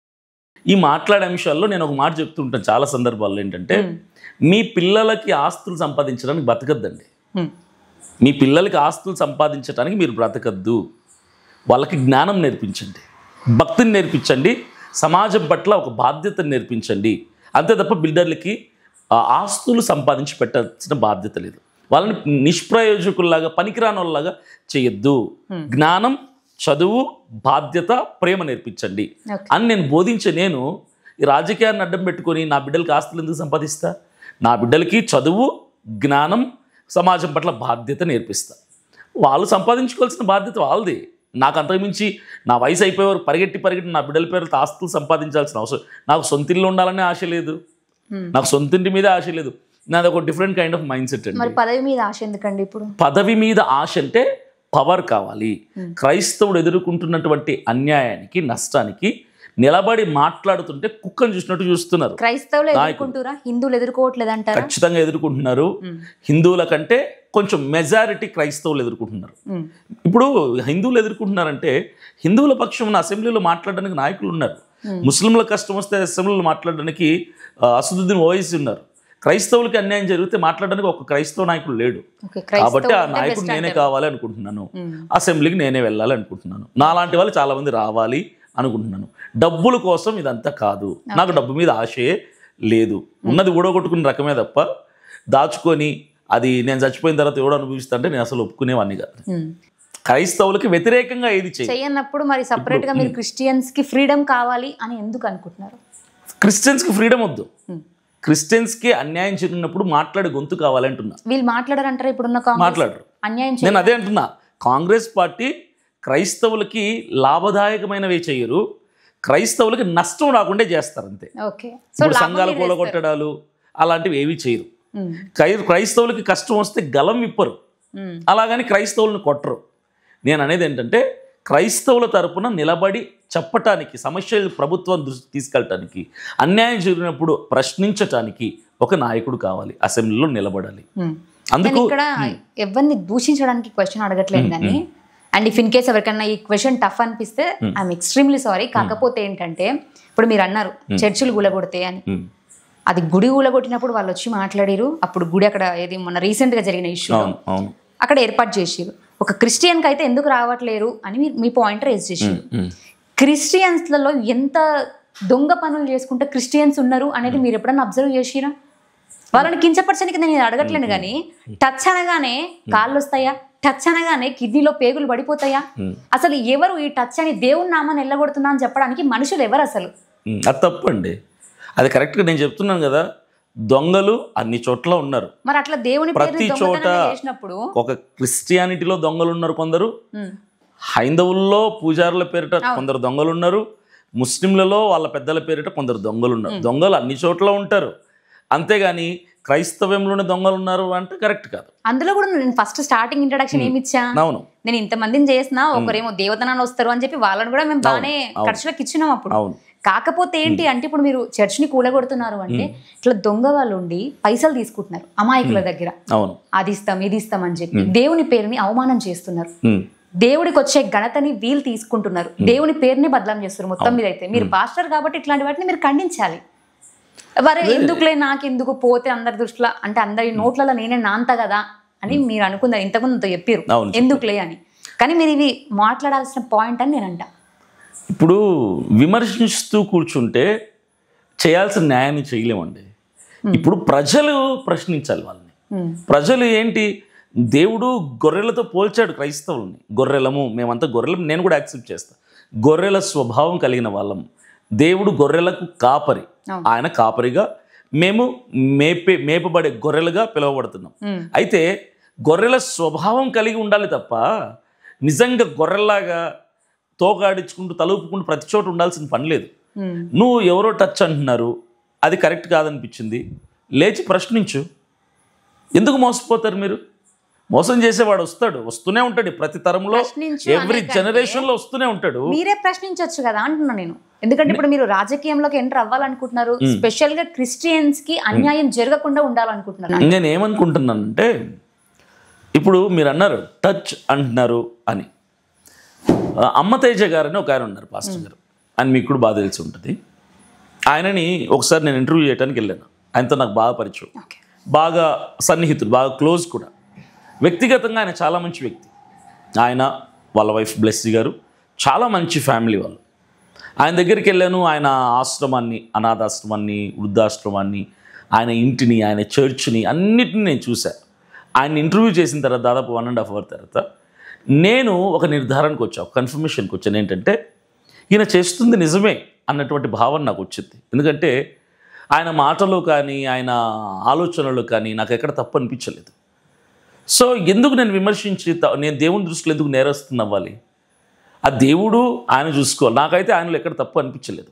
ఈ మాట్లాడే అంశాల్లో నేను ఒక మాట చెప్తుంటాను చాలా సందర్భాల్లో, ఏంటంటే మీ పిల్లలకి ఆస్తులు సంపాదించడానికి బతకద్దండి. మీ పిల్లలకి ఆస్తులు సంపాదించడానికి మీరు బ్రతకద్దు. వాళ్ళకి జ్ఞానం నేర్పించండి, భక్తిని నేర్పించండి, సమాజం పట్ల ఒక బాధ్యతను నేర్పించండి. అంతే తప్ప బిల్డర్లకి ఆస్తులు సంపాదించి పెట్టాల్సిన బాధ్యత లేదు. వాళ్ళని నిష్ప్రయోజకుల్లాగా పనికిరాని వాళ్ళలాగా చేయొద్దు. జ్ఞానం, చదువు, బాధ్యత, ప్రేమ నేర్పించండి అని నేను బోధించే నేను ఈ రాజకీయాన్ని అడ్డం పెట్టుకొని నా బిడ్డలకి ఆస్తులు ఎందుకు సంపాదిస్తా? నా బిడ్డలకి చదువు, జ్ఞానం, సమాజం పట్ల బాధ్యత నేర్పిస్తా. వాళ్ళు సంపాదించుకోవాల్సిన బాధ్యత వాళ్ళది. నాకు అంతకుమించి నా వయసు అయిపోయేవారు పరిగెట్టి నా బిడ్డల పేరుతో ఆస్తులు సంపాదించాల్సిన అవసరం. నాకు సొంత ఇల్లు ఉండాలనే ఆశ లేదు, నాకు సొంత ఇంటి మీద ఆశ లేదు. నాది ఒక different kind of mind set అండి. మరి పదవి మీద ఆశ ఎందుకండి ఇప్పుడు? పదవి మీద ఆశ అంటే పవర్ కావాలి. క్రైస్తవుడు ఎదుర్కొంటున్నటువంటి అన్యాయానికి, నష్టానికి నిలబడి మాట్లాడుతుంటే కుక్కను చూసినట్టు చూస్తున్నారు. క్రైస్తవులు ఎదుర్కొంటురా, హిందువులు ఎదుర్కోవట్లేదు అంటారా? ఖచ్చితంగా ఎదుర్కొంటున్నారు. హిందువుల కంటే కొంచెం మెజారిటీ క్రైస్తవులు ఎదుర్కొంటున్నారు. ఇప్పుడు హిందువులు ఎదుర్కొంటున్నారంటే హిందువుల పక్షం అసెంబ్లీలో మాట్లాడడానికి నాయకులు ఉన్నారు. ముస్లింల కష్టం వస్తే అసెంబ్లీలో మాట్లాడడానికి అసదుద్దీన్ ఓవైసీ ఉన్నారు. క్రైస్తవులకి అన్యాయం జరిగితే మాట్లాడడానికి ఒక క్రైస్తవ నాయకుడు లేడు. కాబట్టి ఆ నాయకుడు నేనే కావాలి అనుకుంటున్నాను. అసెంబ్లీకి నేనే వెళ్ళాలి అనుకుంటున్నాను. నాలాంటి వాళ్ళు చాలా మంది రావాలి అనుకుంటున్నాను. డబ్బుల కోసం ఇదంతా కాదు. నాకు డబ్బు మీద ఆశే లేదు. ఉన్నది ఊడగొట్టుకునే రకమే తప్ప దాచుకొని అది నేను చచ్చిపోయిన తర్వాత ఎవడు అనుభవిస్తా అంటే నేను అసలు ఒప్పుకునేవాడిని కాదు. క్రైస్తవులకి వ్యతిరేకంగా ఏది చేయనప్పుడు మరి సపరేట్ గా మీరు క్రిస్టియన్స్ కి ఫ్రీడమ్ కావాలి అని ఎందుకు అనుకుంటున్నారు? క్రిస్టియన్స్ కి ఫ్రీడమ్ వద్దు. క్రిస్టియన్స్ కి అన్యాయం జరిగినప్పుడు మాట్లాడే గొంతు కావాలంటున్నా. వీళ్ళు మాట్లాడారంటారా? ఇప్పుడున్న మాట్లాడరు. అన్యాయం నేను అదే అంటున్నా. కాంగ్రెస్ పార్టీ క్రైస్తవులకి లాభదాయకమైనవే చేయరు, క్రైస్తవులకి నష్టం రాకుండా చేస్తారు అంతే. ఇప్పుడు సంఘాలు కూలగొట్టడాలు అలాంటివి ఏవి చేయరు. క్రైస్తవులకి కష్టం వస్తే గలం విప్పరు, అలాగని క్రైస్తవులను కొట్టరు. నేను అనేది ఏంటంటే క్రైస్తవుల తరపున నిలబడి చెప్పటానికి, సమస్యలు ప్రభుత్వం దృష్టి తీసుకెళ్ళటానికి, అన్యాయం జరిగినప్పుడు ప్రశ్నించటానికి ఒక నాయకుడు కావాలి, అసెంబ్లీలో నిలబడాలి. అందుకు ఇక్కడ ఎవరిని దూషించడానికి క్వశ్చన్ అడగట్లేదు కానీ, అండ్ ఇఫ్ ఇన్ కేస్ ఎవరికన్నా ఈ క్వశ్చన్ టఫ్ అనిపిస్తే ఐఎమ్ ఎక్స్ట్రీమ్లీ సారీ. కాకపోతే ఏంటంటే ఇప్పుడు మీరు అన్నారు చర్చిలు గులగొడితే అని. అది గుడి ఊలగొట్టినప్పుడు వాళ్ళు వచ్చి మాట్లాడారు. అప్పుడు గుడి అక్కడ ఏది మొన్న రీసెంట్ గా జరిగిన ఇష్యూ అక్కడ ఏర్పాటు చేసిరు. ఒక క్రిస్టియన్ కి అయితే ఎందుకు రావట్లేరు అని మీ పాయింట్ రేజ్ చేసారు. క్రిస్టియన్స్లలో ఎంత దొంగ పనులు చేసుకుంటే క్రిస్టియన్స్ ఉన్నారు అనేది మీరు ఎప్పుడన్నా అబ్జర్వ్ చేసిరా? వాళ్ళని కించపరచడానికి నేను అడగట్లేను కానీ టచ్ అనగానే కాళ్ళు వస్తాయా, టచ్ అనగానే కిడ్నీలో పేగులు పడిపోతాయా? అసలు ఎవరు ఈ టచ్ అని దేవుని నామాన్ని వెళ్ళగొడుతున్నా అని చెప్పడానికి మనుషులు ఎవరు అసలు? అది తప్పండి. అది కరెక్ట్గా నేను చెప్తున్నాను కదా, దొంగలు అన్ని చోట్ల ఉన్నారు. మరి అట్లా దేవుని ప్రతి చోట ఒక క్రిస్టియానిటీలో దొంగలు ఉన్నారు కొందరు, హైందవుల్లో పూజారుల పేరిట కొందరు దొంగలు ఉన్నారు, ముస్లింలలో వాళ్ళ పెద్దల పేరిట కొందరు దొంగలు ఉన్నారు. దొంగలు అన్ని చోట్ల ఉంటారు. అంతేగాని క్రైస్తవ్యంలోనే దొంగలు ఉన్నారు అంటే కరెక్ట్ కాదు. అందులో కూడా నేను ఫస్ట్ స్టార్టింగ్ ఇంట్రడక్షన్ ఏమి ఇచ్చా, నేను ఇంతమందిని చేసినా ఒకరేమో దేవతనాన్ని వస్తారు అని చెప్పి వాళ్ళని కూడా మేము బాగానే ఖర్చులకు ఇచ్చినాం అప్పుడు. కాకపోతే ఏంటి అంటే ఇప్పుడు మీరు చర్చిని కూలగొడుతున్నారు అంటే ఇట్లా దొంగ వాళ్ళు ఉండి పైసలు తీసుకుంటున్నారు అమాయకుల దగ్గర, అది ఇస్తాం ఇది ఇస్తాం అని చెప్పి దేవుని పేరుని అవమానం చేస్తున్నారు. దేవుడికి వచ్చే ఘనతని వీళ్ళు తీసుకుంటున్నారు, దేవుని పేరుని బదలాం చేస్తున్నారు. మొత్తం మీద అయితే మీరు పాస్టర్ కాబట్టి ఇట్లాంటి వాటిని మీరు ఖండించాలి. వారు ఎందుకులే నాకెందుకు పోతే అందరి దృష్టిలో అంటే అందరి నోట్లలో నేనే నాంత కదా అని మీరు అనుకున్నారు, ఇంతకుముందు చెప్పారు ఎందుకులే అని. కానీ మీరు ఇవి మాట్లాడాల్సిన పాయింట్ అని నేను అంట. ఇప్పుడు విమర్శిస్తూ కూర్చుంటే చేయాల్సిన న్యాయాన్ని చేయలేమండి. ఇప్పుడు ప్రజలు ప్రశ్నించాలి వాళ్ళని. ప్రజలు ఏంటి, దేవుడు గొర్రెలతో పోల్చాడు క్రైస్తవుల్ని. గొర్రెలము, మేమంతా గొర్రెలం, నేను కూడా యాక్సెప్ట్ చేస్తాను. గొర్రెల స్వభావం కలిగిన వాళ్ళం. దేవుడు గొర్రెలకు కాపరి, ఆయన కాపరిగా మేము మేపబడే గొర్రెలుగా పిలువబడుతున్నాం. అయితే గొర్రెల స్వభావం కలిగి ఉండాలి తప్ప నిజంగా గొర్రెల్లాగా తోకాడించుకుంటూ తలుపుకుంటూ ప్రతి చోట ఉండాల్సిన పని లేదు. నువ్వు ఎవరో టచ్ అంటున్నారు, అది కరెక్ట్ కాదనిపించింది, లేచి ప్రశ్నించు. ఎందుకు మోసపోతారు మీరు? మోసం చేసేవాడు వస్తూనే ఉంటాడు ప్రతి తరంలో, ఎవ్రీ జనరేషన్ లో వస్తూనే ఉంటాడు. మీరే ప్రశ్నించవచ్చు కదా అంటున్నా నేను. ఎందుకంటే ఇప్పుడు మీరు రాజకీయంలోకి ఎంటర్ అవ్వాలనుకుంటున్నారు, స్పెషల్ గా క్రిస్టియన్స్ కి అన్యాయం జరగకుండా ఉండాలనుకుంటున్నారు. నేను ఏమనుకుంటున్నానంటే ఇప్పుడు మీరు అన్నారు టచ్ అంటున్నారు అని. అమ్మ తేజ గారు అని ఒక ఆయన ఉన్నారు, పాస్టర్ గారు, అని మీకు కూడా బాగా తెలిసి ఉంటుంది. ఆయనని ఒకసారి నేను ఇంటర్వ్యూ చేయడానికి వెళ్ళాను. ఆయనతో నాకు బాగా పరిచయం, బాగా సన్నిహితులు, బాగా క్లోజ్ కూడా. వ్యక్తిగతంగా ఆయన చాలా మంచి వ్యక్తి. ఆయన వాళ్ళ వైఫ్ బ్లెస్సీ గారు చాలా మంచి ఫ్యామిలీ వాళ్ళు. ఆయన దగ్గరికి వెళ్ళాను. ఆయన ఆశ్రమాన్ని, అనాథాశ్రమాన్ని, వృద్ధాశ్రమాన్ని, ఆయన ఇంటిని, ఆయన చర్చ్ని అన్నిటిని నేను చూశాను. ఆయన ఇంటర్వ్యూ చేసిన తర్వాత దాదాపు 1.5 hour తర్వాత నేను ఒక నిర్ధారణకు వచ్చా, ఒక కన్ఫర్మేషన్కి వచ్చాను. ఏంటంటే ఈయన చేస్తుంది నిజమే అన్నటువంటి భావన నాకు వచ్చింది. ఎందుకంటే ఆయన మాటలో కానీ ఆయన ఆలోచనలో కానీ నాకు ఎక్కడ తప్పు అనిపించలేదు. సో ఎందుకు నేను విమర్శించి నేను దేవుని దృష్టిలో ఎందుకు నేరస్తున్న అవ్వాలి? ఆ దేవుడు ఆయన చూసుకోవాలి. నాకైతే ఆయనలో ఎక్కడ తప్పు అనిపించలేదు.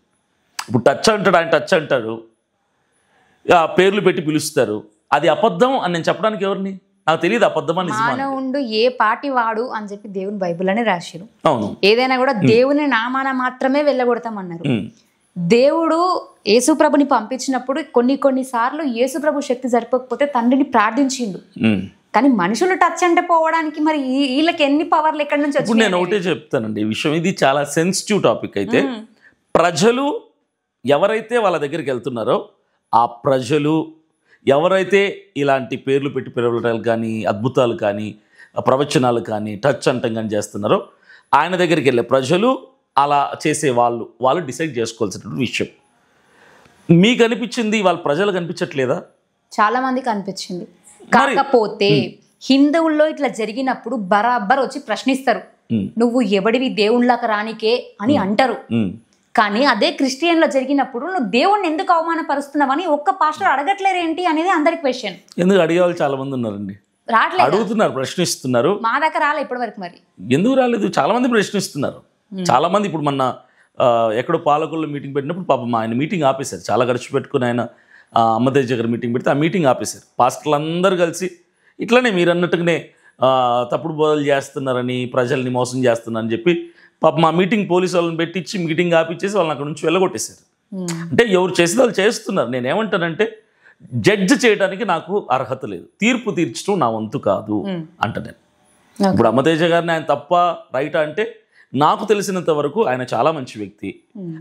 ఇప్పుడు టచ్ అంటాడు, ఆయన టచ్ అంటాడు, పేర్లు పెట్టి పిలుస్తారు. అది అబద్ధం అని నేను చెప్పడానికి ఎవరిని? నాకు తెలియదు అబద్ధమా నిజమా. మానవుండు ఏ పాటి వాడు అని చెప్పి దేవుని బైబిల్ అని రాశారు. అవును, ఏదైనా కూడా దేవుని నామాన మాత్రమే వెళ్ళగొడతామన్నారు. దేవుడు యేసుప్రభుని పంపించినప్పుడు కొన్ని సార్లు యేసుప్రభు శక్తి సరిపోకపోతే తండ్రిని ప్రార్థించిండు. కానీ మనుషులు టచ్ అంటే పోవడానికి మరి వీళ్ళకి ఎన్ని పవర్లు ఎక్కడి నుంచి ఇప్పుడు నేను ఒకటే చెప్తానండి ఈ విషయం. ఇది చాలా సెన్సిటివ్ టాపిక్. అయితే ప్రజలు ఎవరైతే వాళ్ళ దగ్గరికి వెళ్తున్నారో ఆ ప్రజలు ఎవరైతే ఇలాంటి పేర్లు పెట్టి పిలవడాలు కానీ అద్భుతాలు కానీ ప్రవచనాలు కానీ టచ్ అంటం కానీ చేస్తున్నారో ఆయన దగ్గరికి వెళ్ళే ప్రజలు అలా చేసే వాళ్ళు డిసైడ్ చేసుకోవాల్సినటువంటి విషయం. మీకు అనిపించింది, వాళ్ళ ప్రజలకు అనిపించట్లేదా? చాలా మందికి అనిపించింది. కాకపోతే హిందువుల్లో ఇట్లా జరిగినప్పుడు బరాబర్ వచ్చి ప్రశ్నిస్తారు, నువ్వు ఎవడివి దేవుళ్ళకి రానికే అని అంటారు. కానీ అదే క్రిస్టియన్లో జరిగినప్పుడు నువ్వు దేవుణ్ణి ఎందుకు అవమానపరుస్తున్నావని ఒక్క పాస్టర్ అడగట్లేరేంటి అనేది అందరి క్వశ్చన్. ఎందుకు అడిగే వాళ్ళు చాలా మంది ఉన్నారండి, రావట్లేదు, అడుగుతున్నారు, ప్రశ్నిస్తున్నారు. మా దగ్గర రాలే ఇప్పటి వరకు. మరి ఎందుకు రాలేదు? చాలా మంది ప్రశ్నిస్తున్నారు. చాలా మంది ఇప్పుడు మొన్న ఎక్కడో పాలకుల్లో మీటింగ్ పెట్టినప్పుడు పాపం ఆయన మీటింగ్ ఆపేశారు. చాలా ఖర్చు పెట్టుకుని ఆయన అమ్మతేజ గారు మీటింగ్ పెడితే ఆ మీటింగ్ ఆపేశారు. పాస్టర్లు అందరూ కలిసి ఇట్లనే మీరు అన్నట్టుగానే తప్పుడు బోధలు చేస్తున్నారని, ప్రజల్ని మోసం చేస్తున్నారని చెప్పి పాపం మా మీటింగ్ పోలీసు వాళ్ళని పెట్టించి మీటింగ్ ఆపిచ్చేసి వాళ్ళని అక్కడ నుంచి వెళ్ళగొట్టేశారు. అంటే ఎవరు చేసేది వాళ్ళు చేస్తున్నారు. నేనేమంటానంటే జడ్జ్ చేయడానికి నాకు అర్హత లేదు, తీర్పు తీర్చడం నా వంతు కాదు అంట నేను. ఇప్పుడు అమ్మతేజ గారిని ఆయన తప్ప రైటా అంటే నాకు తెలిసినంత వరకు ఆయన చాలా మంచి వ్యక్తి,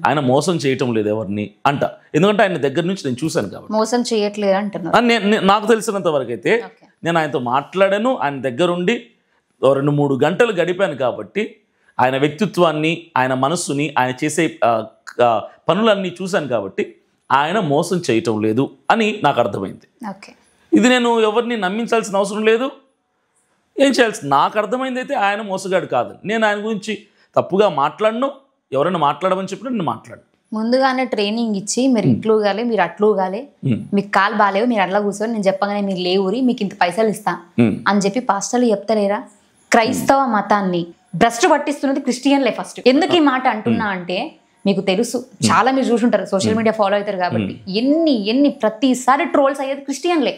ఆయన మోసం చేయటం లేదు ఎవరిని అంట. ఎందుకంటే ఆయన దగ్గర నుంచి నేను చూశాను కాబట్టి. మోసం చేయట్లేదు అంటున్నారు. నాకు తెలిసినంత వరకు అయితే నేను ఆయనతో మాట్లాడాను, ఆయన దగ్గరుండి 2-3 గంటలు గడిపాను కాబట్టి ఆయన వ్యక్తిత్వాన్ని, ఆయన మనస్సుని, ఆయన చేసే పనులన్నీ చూశాను కాబట్టి ఆయన మోసం చేయటం లేదు అని నాకు అర్థమైంది. ఇది నేను ఎవరిని నమ్మించాల్సిన అవసరం లేదు, ఏం చేయాల్సి. నాకు అర్థమైంది అయితే ఆయన మోసగాడు కాదు. నేను ఆయన గురించి తప్పుగా మాట్లాడను, ఎవరైనా మాట్లాడమని చెప్పినా నేను మాట్లాడను. ముందుగానే ట్రైనింగ్ ఇచ్చి మీరు ఇట్లుగాలే, మీరు అట్లుగాలే, మీకు కాలు బాగాలేవు, మీరు అట్లా కూర్చొని నేను చెప్పగానే మీరు లేవురి, మీకు ఇంత పైసలు ఇస్తా అని చెప్పి పాస్టర్లు చెప్తలేరా? క్రైస్తవ మతాన్ని భ్రష్టు పట్టిస్తున్నది క్రిస్టియన్లే ఫస్ట్. ఎందుకు ఈ మాట అంటున్నా అంటే మీకు తెలుసు, చాలా మీరు చూసుంటారు, సోషల్ మీడియా ఫాలో అవుతారు కాబట్టి, ఎన్ని ప్రతిసారి ట్రోల్స్ అయ్యేది క్రిస్టియన్లే.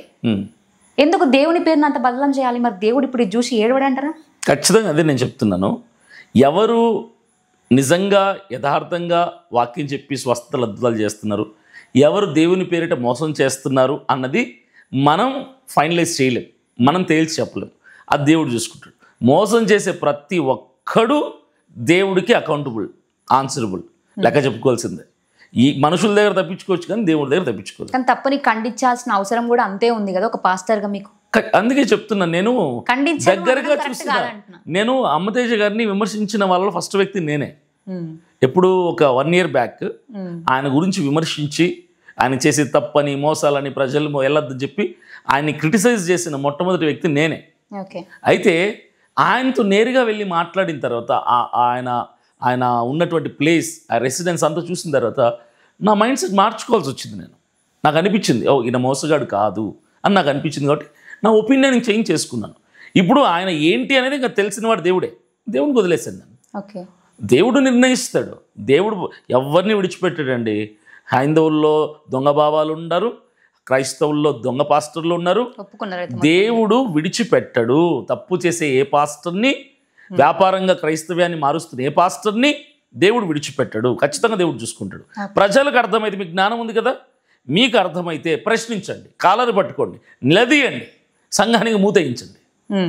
ఎందుకు దేవుని పేరుని అంత బదలం చేయాలి? మరి దేవుడు ఇప్పుడు చూసి ఏడవడంటారా? ఖచ్చితంగా అదే నేను చెప్తున్నాను. ఎవరు నిజంగా యథార్థంగా వాక్యం చెప్పి స్వస్థతలు అద్భుతాలు చేస్తున్నారు, ఎవరు దేవుని పేరిట మోసం చేస్తున్నారు అన్నది మనం ఫైనలైజ్ చేయలేం, మనం తేల్చి చెప్పలేం. అది దేవుడు చూసుకుంటాడు. మోసం చేసే ప్రతి ఒక్కడు దేవుడికి అకౌంటబుల్, ఆన్సరబుల్, లెక్క చెప్పుకోవాల్సిందే. ఈ మనుషుల దగ్గర తప్పించుకోవచ్చు కానీ దేవుడి దగ్గర తప్పించుకోవచ్చు. కానీ తప్పుని ఖండించాల్సిన అవసరం కూడా అంతే ఉంది కదా ఒక పాస్టర్గా మీకు. అందుకే చెప్తున్నాను, నేను దగ్గరగా చూసిన, నేను అమ్మతేజ గారిని విమర్శించిన వాళ్ళలో ఫస్ట్ వ్యక్తి నేనే. ఎప్పుడు ఒక 1 year బ్యాక్ ఆయన గురించి విమర్శించి ఆయన చేసే తప్పని, మోసాలని, ప్రజలు వెళ్ళొద్దని చెప్పి ఆయన్ని క్రిటిసైజ్ చేసిన మొట్టమొదటి వ్యక్తి నేనే. అయితే ఆయనతో నేరుగా వెళ్ళి మాట్లాడిన తర్వాత ఆయన ఉన్నటువంటి ప్లేస్, ఆ రెసిడెన్స్ అంతా చూసిన తర్వాత నా మైండ్ సెట్ మార్చుకోవాల్సి వచ్చింది. నాకు అనిపించింది, ఈయన మోసగాడు కాదు అని నాకు అనిపించింది. కాబట్టి నా ఒపీనియన్ చేంజ్ చేసుకున్నాను. ఇప్పుడు ఆయన ఏంటి అనేది ఇంకా తెలిసినవాడు దేవుడే. దేవుడిని వదిలేసాను నేను. దేవుడు నిర్ణయిస్తాడు. దేవుడు ఎవరిని విడిచిపెట్టాడండి. హైందవుల్లో దొంగ భావాలు ఉన్నారు, క్రైస్తవుల్లో దొంగ పాస్టర్లు ఉన్నారు. దేవుడు విడిచిపెట్టడు. తప్పు చేసే ఏ పాస్టర్ని, వ్యాపారంగా క్రైస్తవ్యాన్ని మారుస్తున్న ఏ పాస్టర్ని దేవుడు విడిచిపెట్టడు. ఖచ్చితంగా దేవుడు చూసుకుంటాడు. ప్రజలకు అర్థమైతే, మీకు జ్ఞానం ఉంది కదా, మీకు అర్థమైతే ప్రశ్నించండి, కాలరు పట్టుకోండి, నిలదీయండి, సంఘానికి మూతయించండి.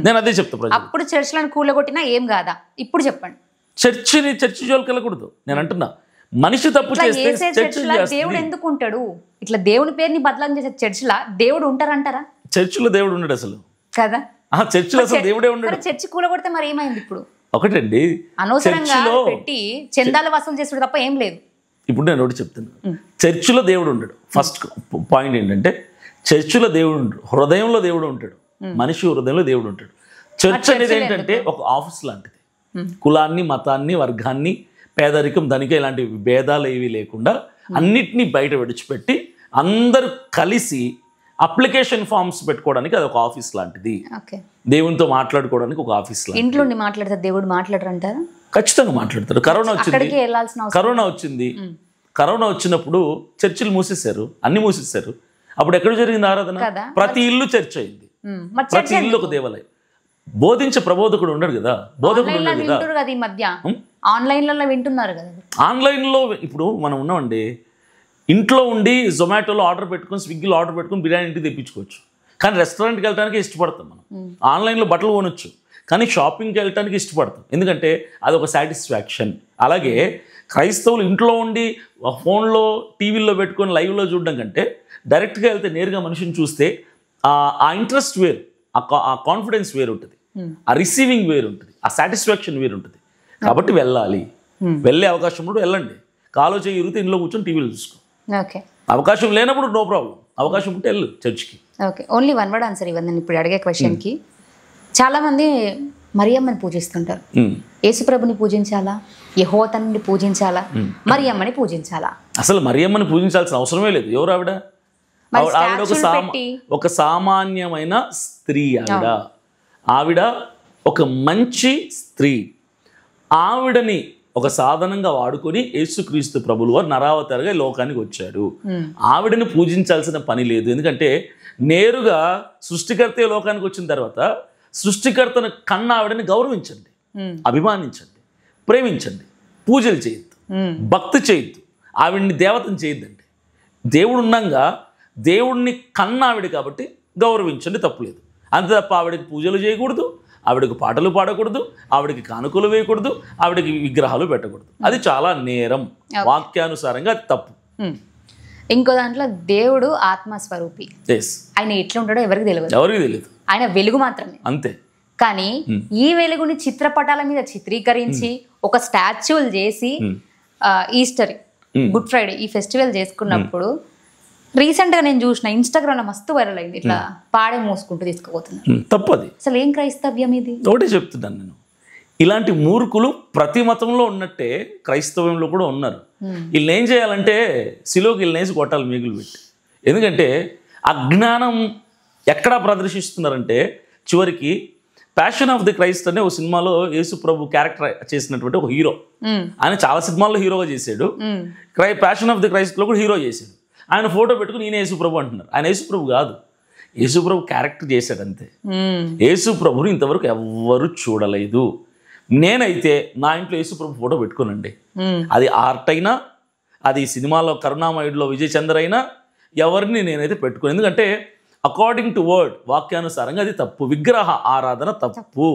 నేను అదే చెప్తా. ప్రజలు అప్పుడు చర్చిలను కూలగొట్టినా ఏం కాదా? ఇప్పుడు చెప్పండి. చర్చి జోలికి వెళ్ళకూడదు. నేను అంటున్నా, మనిషి తప్పు చేస్తే దేవుడు ఎందుకు ఉంటాడు? ఇట్లా దేవుని పేరుని బదలం చేసే చర్చిలా దేవుడు ఉంటారంటారా? చర్చిలో దేవుడు ఉండడు అసలు కదా. చర్చిలో అసలు దేవుడే ఉండడు. చర్చి కూలగొడితే మరి ఏమైంది? ఇప్పుడు ఒకటండి, అనవసరంగా పెట్టి చందాలు వసూలు చేసుడు తప్ప ఏం లేదు. ఇప్పుడు నేను ఒకటి చెప్తున్నాను, చర్చిలో దేవుడు ఉండడు. ఫస్ట్ పాయింట్ ఏంటంటే చర్చిలో దేవుడు ఉండడు, హృదయంలో దేవుడు ఉంటాడు. మనిషి హృదయంలో దేవుడు ఉంటాడు. చర్చ్ అనేది ఏంటంటే ఒక ఆఫీస్ లాంటిది. కులాన్ని, మతాన్ని, వర్గాన్ని, పేదరికం, ధనిక ఇలాంటి భేదాలు ఏవి లేకుండా అన్నిటినీ బయట విడిచిపెట్టి అందరూ కలిసి అప్లికేషన్ ఫామ్స్ పెట్టుకోవడానికి అది ఒక ఆఫీస్ లాంటిది. దేవునితో మాట్లాడుకోవడానికి ఒక ఆఫీస్ లాంటిది. ఇంట్లో మాట్లాడతారు, దేవుడు మాట్లాడరంటారా? ఖచ్చితంగా మాట్లాడతారు. కరోనా వచ్చింది. కరోనా వచ్చినప్పుడు చర్చిలు మూసేశారు, అన్ని మూసేశారు. అప్పుడు ఎక్కడ జరిగింది ఆరాధన? ప్రతి ఇల్లు చర్చ్ అయింది, ప్రతి ఇల్లు ఒక దేవాలయం. బోధించే ప్రబోధకుడు ఉండడు కదా, బోధకుడు ఉండడు కదా. ఈ మధ్య ఆన్లైన్లలో వింటున్నారు కదా. ఆన్లైన్లో ఇప్పుడు మనం ఉన్నామండి, ఇంట్లో ఉండి జొమాటోలో ఆర్డర్ పెట్టుకొని, స్విగ్గీలో ఆర్డర్ పెట్టుకొని బిర్యానీ ఇంటికి తెప్పించుకోవచ్చు. కానీ రెస్టారెంట్కి వెళ్ళడానికి ఇష్టపడతాం మనం. ఆన్లైన్లో బట్టలు కొనొచ్చు, కానీ షాపింగ్కి వెళ్ళడానికి ఇష్టపడతాం. ఎందుకంటే అది ఒక సాటిస్ఫాక్షన్. అలాగే క్రైస్తవులు ఇంట్లో ఉండి ఫోన్లో, టీవీల్లో పెట్టుకొని లైవ్లో చూడడం కంటే డైరెక్ట్గా వెళ్తే, నేరుగా మనిషిని చూస్తే ఆ ఇంట్రెస్ట్ వేరు, ఆ కాన్ఫిడెన్స్ వేరు ఉంటుంది, ఆ రిసీవింగ్ వేరు ఉంటుంది, ఆ సాటిస్ఫాక్షన్ వేరు ఉంటుంది. కాబట్టి వెళ్ళాలి, వెళ్ళే అవకాశం కూడా వెళ్ళండి. కాలో చేయి ఇరిగితే ఇంట్లో కూర్చొని టీవీలో చూసుకో. అవకాశం లేనప్పుడు నో ప్రాబ్లం, అవకాశం ఉంటే వెళ్ళు చర్చ్కి. Okay, only one word answer ఇవ్వండి ఇప్పుడు అడిగే క్వశ్చన్కి. చాలా మంది మరియమ్మని పూజిస్తుంటారు. యేసుప్రభుని పూజించాలా, యెహోవాని పూజించాలా, మరియమ్మని పూజించాలా? అసలు మరియమ్మని పూజించాల్సిన అవసరమే లేదు. ఎవరు ఆవిడ? ఆవిడ ఒక సామాన్యమైన స్త్రీ. ఆవిడ ఒక మంచి స్త్రీ. ఆవిడని ఒక సాధనంగా వాడుకొని యేసుక్రీస్తు ప్రభులు వారు నరావతారుగా లోకానికి వచ్చాడు. ఆవిడని పూజించాల్సిన పని లేదు. ఎందుకంటే నేరుగా సృష్టికర్త లోకానికి వచ్చిన తర్వాత సృష్టికర్తను కన్న ఆవిడని గౌరవించండి, అభిమానించండి, ప్రేమించండి. పూజలు చేయొద్దు, భక్తి చేయొద్దు, ఆవిడ్ని దేవతను చేయొద్దండి. దేవుడు ఉన్నాగా దేవుడిని కన్న ఆవిడ కాబట్టి గౌరవించండి, తప్పులేదు. అంతే తప్ప ఆవిడకి పూజలు చేయకూడదు, ఆవిడకి పాటలు పాడకూడదు, ఆవిడకి కానుకలు వేయకూడదు, ఆవిడకి విగ్రహాలు పెట్టకూడదు. అది చాలా నేరం, వాక్యానుసారంగా అది తప్పు. ఇంకో దాంట్లో దేవుడు ఆత్మస్వరూపి. ఆయన ఎట్లా ఉంటాడో ఎవరికి తెలియదు, ఆయన వెలుగు మాత్రమే, అంతే. కానీ ఈ వెలుగుని చిత్రపటాల మీద చిత్రీకరించి ఒక స్టాచ్యూలు చేసి ఈస్టర్, గుడ్ ఫ్రైడే ఈ ఫెస్టివల్ చేసుకున్నప్పుడు రీసెంట్ గా నేను చూసిన ఇన్స్టాగ్రామ్ లో మస్తు వైరల్ అయింది. ఇట్లా పాడే మోసుకుంటూ తీసుకుపోతున్నారు. తప్పది. అసలు ఏం క్రైస్తవ్యం ఇది? ఒకటే చెప్తున్నాను నేను, ఇలాంటి మూర్ఖులు ప్రతి మతంలో ఉన్నట్టే క్రైస్తవ్యంలో కూడా ఉన్నారు. వీళ్ళని ఏం చేయాలంటే సిలువకి వీళ్ళనేసి కొట్టాలి మిగులు పెట్టి. ఎందుకంటే అజ్ఞానం ఎక్కడా ప్రదర్శిస్తున్నారంటే చివరికి ప్యాషన్ ఆఫ్ ది క్రైస్ట్ అనే ఒక సినిమాలో యేసు ప్రభు క్యారెక్టర్ చేసినటువంటి ఒక హీరో. ఆయన చాలా సినిమాల్లో హీరోగా చేశాడు. ప్యాషన్ ఆఫ్ ది క్రైస్ట్లో కూడా హీరో చేశాడు. ఆయన ఫోటో పెట్టుకుని ఈయన యేసుప్రభు అంటున్నారు. ఆయన యేసుప్రభు కాదు, యేసుప్రభు క్యారెక్టర్ చేశాడు అంతే. యేసుప్రభుని ఇంతవరకు ఎవ్వరు చూడలేదు. నేనైతే నా ఇంట్లో యేసుప్రభు ఫోటో పెట్టుకోనండి. అది ఆర్ట్ అయినా, అది సినిమాలో కరుణామయుడిలో విజయ్ చంద్ర అయినా, ఎవరిని నేనైతే పెట్టుకోను. ఎందుకంటే అకార్డింగ్ టు వర్డ్, వాక్యానుసారంగా అది తప్పు. విగ్రహ ఆరాధన తప్పు.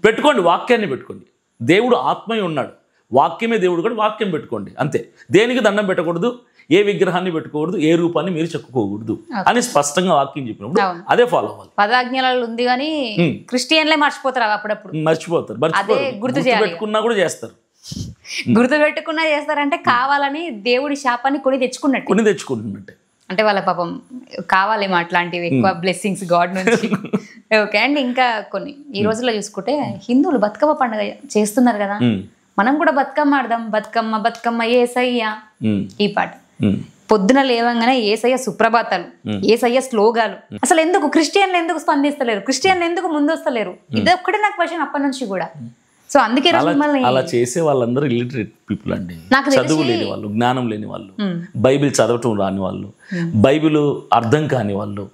పెట్టుకోండి, వాక్యాన్ని పెట్టుకోండి. దేవుడు ఆత్మయ్య ఉన్నాడు, వాక్యమే దేవుడు కూడా, వాక్యం పెట్టుకోండి అంతే. దేనికి దండం పెట్టకూడదు, ఏ విగ్రహాన్ని పెట్టుకోకూడదు, ఏ రూపాన్ని మీరు చెక్కుకోకూడదు అని స్పష్టంగా వాక్యం చెప్పినప్పుడు అదే ఫాలో అవ్వాలి. పదాజ్ఞలు ఉంది కానీ క్రిస్టియన్లే మర్చిపోతారు, అప్పుడప్పుడు మర్చిపోతారు. గుర్తు పెట్టుకున్నా కూడా చేస్తారు, గుర్తు పెట్టుకున్నా చేస్తారంటే కావాలని దేవుడి శాపాన్ని కొని తెచ్చుకుంటున్నట్టే. అంటే వాళ్ళ పాపం కావాలేమో అట్లాంటివి ఎక్కువ బ్లెస్సింగ్స్ గాడ్ నుంచి. ఓకే. అండ్ ఇంకా కొన్ని ఈ రోజుల్లో చూసుకుంటే హిందువులు బతుకమ్మ పండుగ చేస్తున్నారు కదా, మనం కూడా బతుకమ్మ ఆడదాం. బతుకమ్మ బతుకమ్మ ఏసయ్య ఈ పాట పొద్దున లేవంగానే ఏసయ్య సుప్రభాతాలు, ఏసయ్య శ్లోగాలు. అసలు ఎందుకు క్రిస్టియన్లు ఎందుకు స్పందిస్తలేరు, క్రిస్టియన్లు ఎందుకు ముందు వస్తలేరు? ఇది ఒక్కటే నాకు క్వశ్చన్ అప్పటి నుంచి కూడా. సో అందుకే అలా చేసే వాళ్ళందరూ ఇల్లిటరేట్ పీపుల్ అండి, చదువు లేని వాళ్ళు, జ్ఞానం లేని వాళ్ళు, బైబిల్ చదవటం రాని వాళ్ళు, బైబిల్ అర్థం కాని వాళ్ళు,